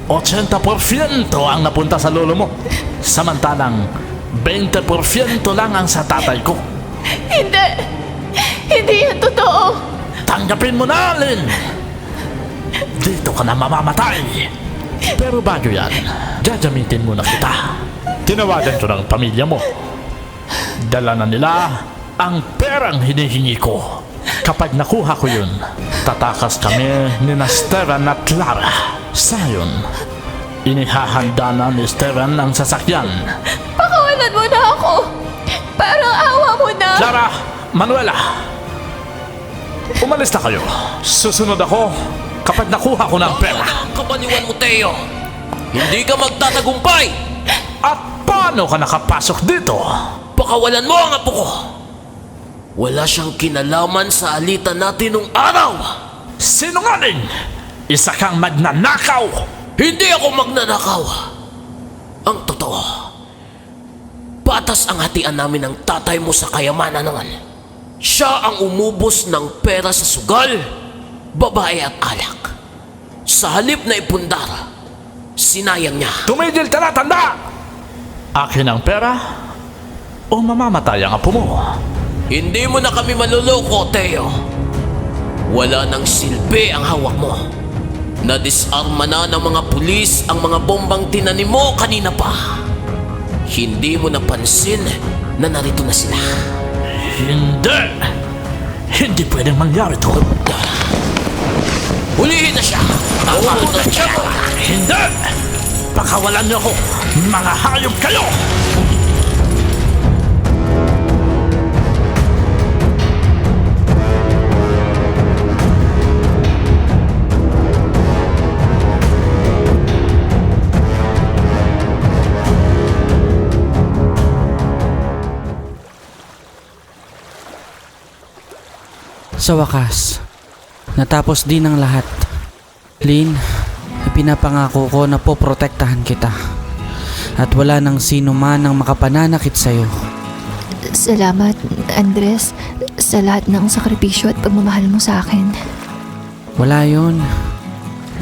Speaker 10: 80% ang napunta sa lolo mo. Samantalang 20% lang ang sa tatay ko.
Speaker 5: Hindi! Hindi yan totoo!
Speaker 10: Tanggapin mo na, Lynn! Dito ka na mamamatay. Pero bago yan, gagamitin muna kita. Tinawagan ko ng pamilya mo. Dala na nila ang perang hinihingi ko. Kapag nakuha ko yun, tatakas kami ni Esteban at Clara. Sayon, inihahanda na ni Esteban ang sasakyan.
Speaker 5: Pakawalan mo na ako! Parang awa
Speaker 10: Clara, Manuela, umalis na kayo. Susunod ako kapag nakuha ko ng pera.
Speaker 11: Ang kabaliwan mo, Teo. Hindi ka magtatagumpay.
Speaker 10: At paano ka nakapasok dito?
Speaker 11: Pakawalan mo ang apo ko. Wala siyang kinalaman sa alitan natin nung araw.
Speaker 10: Sinungaling! Isa kang magnanakaw!
Speaker 11: Hindi ako magnanakaw. Ang totoo, patas ang hatian namin ng tatay mo sa kayamanan noon. Siya ang umubos ng pera sa sugal, babae at alak. Sa halip na ipundar, sinayang niya.
Speaker 10: Tumigil ka na, tanda! Akin ang pera o mamamatay ang apo mo?
Speaker 11: Hindi mo na kami maluloko, Teo. Wala nang silbi ang hawak mo. Nadisarma na ng mga pulis ang mga bombang tinanim mo kanina pa. Hindi mo napansin na narito na sila.
Speaker 10: Hindi! Hindi pwedeng mangyari to.
Speaker 11: Hulihin na siya! Tawagin na siya!
Speaker 10: Hindi! Pakawalan niyo ako! Mga hayop kayo!
Speaker 8: Sa wakas, natapos din ang lahat. Lynn, ipinapangako ko na poprotektahan kita. At wala nang sino man ang makapananakit sa'yo.
Speaker 5: Salamat, Andres, sa lahat ng sakripisyo at pagmamahal mo sa akin.
Speaker 8: Wala yun.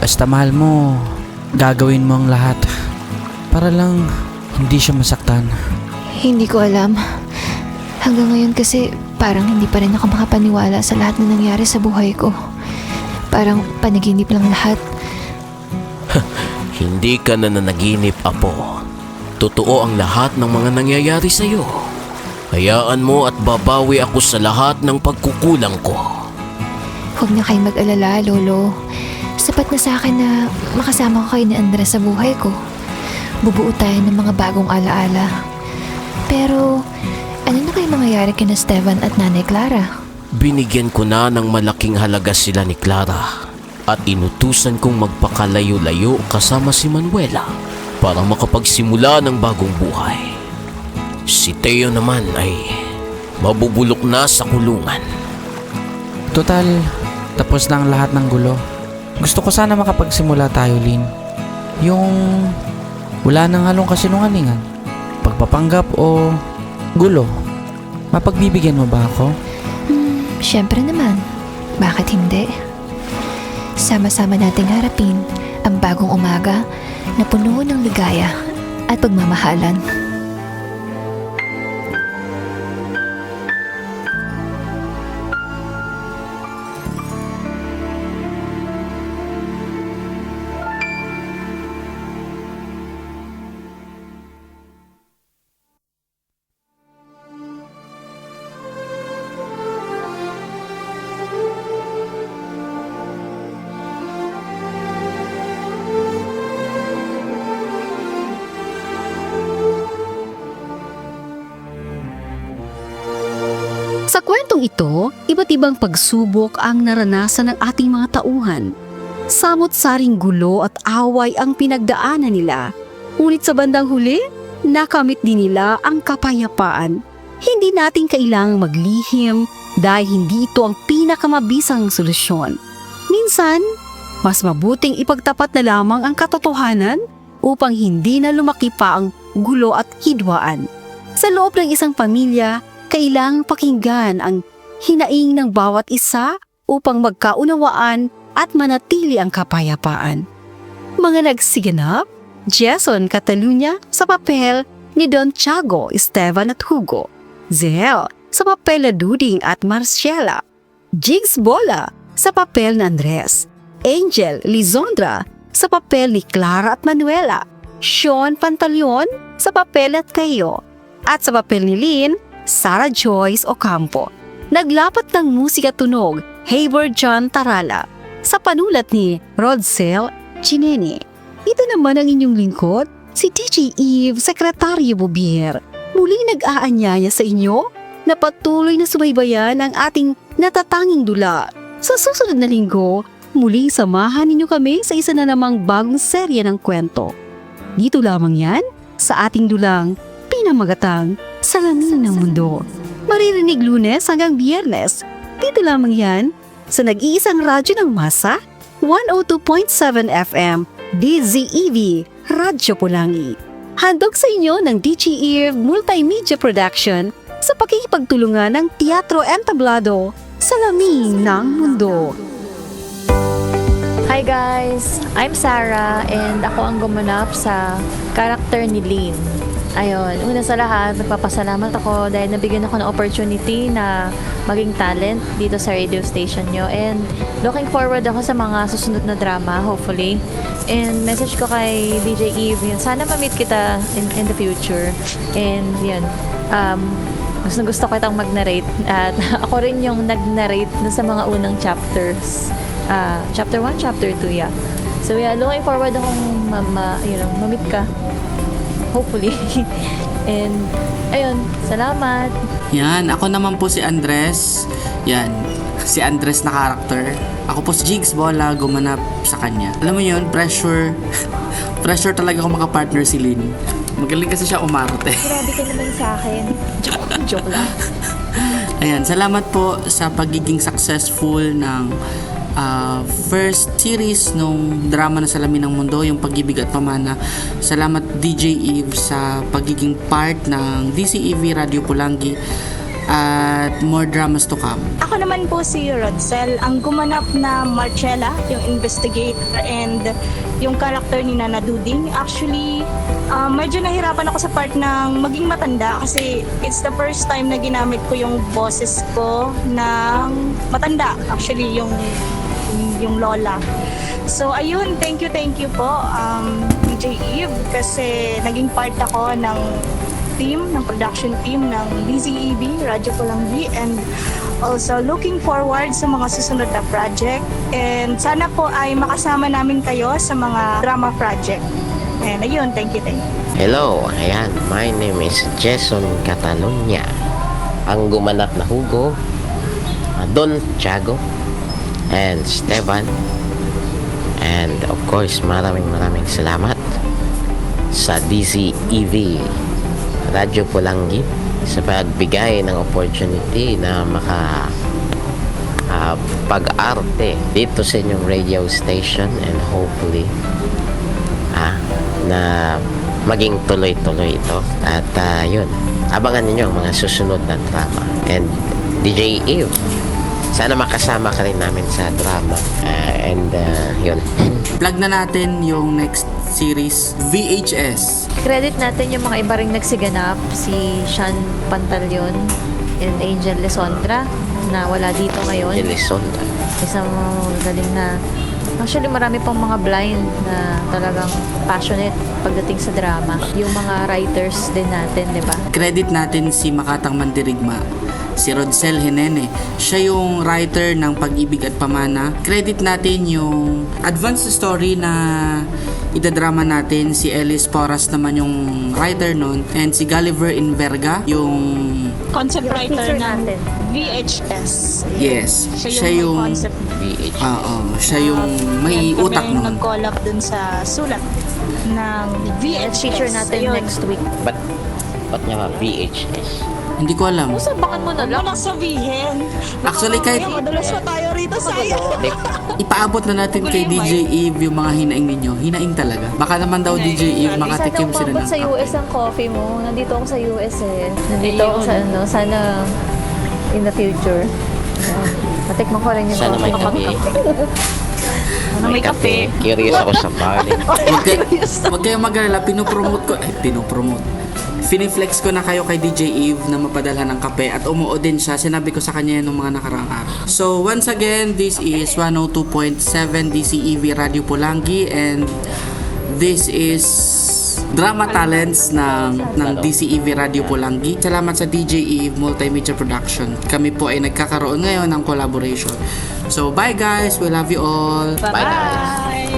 Speaker 8: Basta mahal mo, gagawin mo ang lahat. Para lang hindi siya masaktan.
Speaker 5: Hindi ko alam. Hanggang ngayon kasi parang hindi pa rin ako makapaniwala sa lahat na nangyari sa buhay ko. Parang panaginip lang lahat.
Speaker 11: Hindi ka na nanaginip, Apo. Totoo ang lahat ng mga nangyayari sa'yo. Hayaan mo at babawi ako sa lahat ng pagkukulang ko.
Speaker 5: Huwag na kayo mag-alala, Lolo. Sapat na sa akin na makasama ko kayo ni Andres sa buhay ko. Bubuo tayo ng mga bagong alaala. Pero ano na kayo mangyayari kina Esteban at Nanay Clara?
Speaker 11: Binigyan ko na ng malaking halaga sila ni Clara at inutusan kong magpakalayo-layo kasama si Manuela para makapagsimula ng bagong buhay. Si Teo naman ay mabubulok na sa kulungan.
Speaker 8: Total, tapos na ang lahat ng gulo. Gusto ko sana makapagsimula tayo, Lynn. Yung wala nang halong kasinungalingan, pagpapanggap o gulo. Mapagbibigyan mo ba ako?
Speaker 5: Siyempre naman. Bakit hindi? Sama-sama nating harapin ang bagong umaga na puno ng ligaya at pagmamahalan.
Speaker 9: Sa kwentong ito, iba't ibang pagsubok ang naranasan ng ating mga tauhan. Samot-saring gulo at away ang pinagdaanan nila. Ngunit sa bandang huli, nakamit din nila ang kapayapaan. Hindi natin kailangang maglihim dahil hindi ito ang pinakamabisang solusyon. Minsan, mas mabuting ipagtapat na lamang ang katotohanan upang hindi na lumaki pa ang gulo at hidwaan. Sa loob ng isang pamilya, kailangang pakinggan ang hinaing ng bawat isa upang magkaunawaan at manatili ang kapayapaan. Mga nagsiganap, Jason Catalunya sa papel ni Don Tiago, Esteban at Hugo, Zeel sa papel na Duding at Marcela, Jigs Bola sa papel ni Andres, Angel Lizondra sa papel ni Clara at Manuela, Sean Pantaleon sa papel at Kayo, at sa papel ni Lynn, Sarah Joyce Ocampo. Naglapat ng musika tunog, Hayward John Tarala, sa panulat ni Rodsel Chineni. Ito naman ang inyong lingkod, si DJ Eve, Sekretaryo Bubier. Muling nag-aanyaya sa inyo, na patuloy na subaybayan ang ating natatanging dula. Sa susunod na linggo, muling samahan ninyo kami sa isa na namang bagong serye ng kwento. Dito lamang yan sa ating dulang pinamagatang Salamin ng Mundo. Maririnig Lunes hanggang Biyernes. Dito lamang yan sa nag-iisang radyo ng masa, 102.7 FM, DZEV, Radyo Pulangi. Handog sa inyo ng DGE Multimedia Production sa pakikipagtulungan ng Teatro Entablado, Salamin ng Mundo.
Speaker 5: Hi guys! I'm Sarah and ako ang gumanap sa karakter ni Lynn. Ayun, una sa lahat, nagpapasalamat ako dahil nabigyan ako ng opportunity na maging talent dito sa radio station nyo. And looking forward ako sa mga susunod na drama, hopefully. And message ko kay DJ Eve, yun, sana ma-meet kita in the future. And yun, gusto ko itang mag-narrate. At ako rin yung nag-narrate na sa mga unang chapters. Chapter 1, Chapter 2, yeah. So yeah, looking forward akong ma-meet ka. Hopefully. And, ayun, salamat.
Speaker 8: Yan, ako naman po si Andres. Yan, si Andres na character. Ako po si Jigs Bola, gumanap sa kanya. Alam mo yun, pressure talaga ako makapartner si Lynn. Magaling kasi siya umarte.
Speaker 5: Grabe ka naman sa akin. Joke lang.
Speaker 8: Ayan, salamat po sa pagiging successful ng first series nung drama na Salamin ng Mundo, yung Pag-ibig at Pamana. Salamat DJ Eve sa pagiging part ng DCEV Radio Pulangi at more dramas to come.
Speaker 12: Ako naman po si Rodsel, ang gumanap na Marcella, yung investigator, and yung character ni Nana Duding. Actually, medyo nahirapan ako sa part ng maging matanda kasi it's the first time na ginamit ko yung boses ko ng matanda. Actually, yung lola. So, ayun, thank you po, DJ Eve, kasi naging part ako ng production team ng DZEB, Radyo Pulangi, and also looking forward sa mga susunod na project. And sana po ay makasama namin kayo sa mga drama project. And ayun, thank you.
Speaker 13: Hello, ayan, my name is Jason Catalonia. Ang gumanap na Hugo, Don Tiago, and Stevan. And of course, maraming salamat sa DZEV Radyo Pulangi sa pagbigay ng opportunity na pag-arte dito sa inyong radio station, and hopefully na maging tuloy-tuloy ito. At yun, abangan ninyo ang mga susunod na drama. And DJ Eve, sana makasama ka rin namin sa drama. And yun.
Speaker 8: Plug na natin yung next series, VHS.
Speaker 5: Credit natin yung mga iba ring nagsiganap, si Sean Pantaleon and Angel Lesondra na wala dito ngayon.
Speaker 13: Lesondra.
Speaker 5: Isang galing na, actually marami pang mga blind na talagang passionate pagdating sa drama. Yung mga writers din natin, di ba?
Speaker 8: Credit natin si Makatang Mandirigma, si Rodsel Henene. Siya yung writer ng Pag-ibig at Pamana. Credit natin yung advanced story na idadrama natin. Si Ellis Porras naman yung writer nun. And si Gulliver Inverga, yung
Speaker 12: Concept writer
Speaker 5: natin.
Speaker 12: VHS.
Speaker 8: Yes, siya yung
Speaker 12: concept.
Speaker 8: siya yung may utak
Speaker 12: nun.
Speaker 8: nun.
Speaker 12: Nag-collab dun sa sulat ng VHS.
Speaker 5: Feature natin
Speaker 12: Ayun.
Speaker 5: next week.
Speaker 13: Ba't nga ba VHS?
Speaker 8: Hindi ko alam.
Speaker 5: Usabangan mo na lang.
Speaker 12: Walang sabihin.
Speaker 8: Actually, kahit
Speaker 12: Madalas pa tayo rito sa iyo.
Speaker 8: ipaabot na natin kay DJ Eve yung mga hinaing ninyo. Hinaing talaga. Baka naman daw DJ Eve makatikim sila ng
Speaker 5: sa US ang coffee mo. Nandito ako sa US eh. Nandito ako sa sana in the future. Matikman ko rin yung
Speaker 13: Sana may kape.
Speaker 12: May kape.
Speaker 13: Curious ako sa party.
Speaker 8: Huwag kayong mag-alala. Pinopromote. Finiflex ko na kayo kay DJ Eve na mapadala ng kape at umuo din siya. Sinabi ko sa kanya nung mga nakaraang araw. So once again, this is 102.7 DCEV Radio Pulangi, and this is Drama Talents ng DCEV Radio Pulangi. Salamat sa DJ Eve Multimedia Production. Kami po ay nagkakaroon ngayon ng collaboration. So bye guys, we love you all.
Speaker 12: Bye.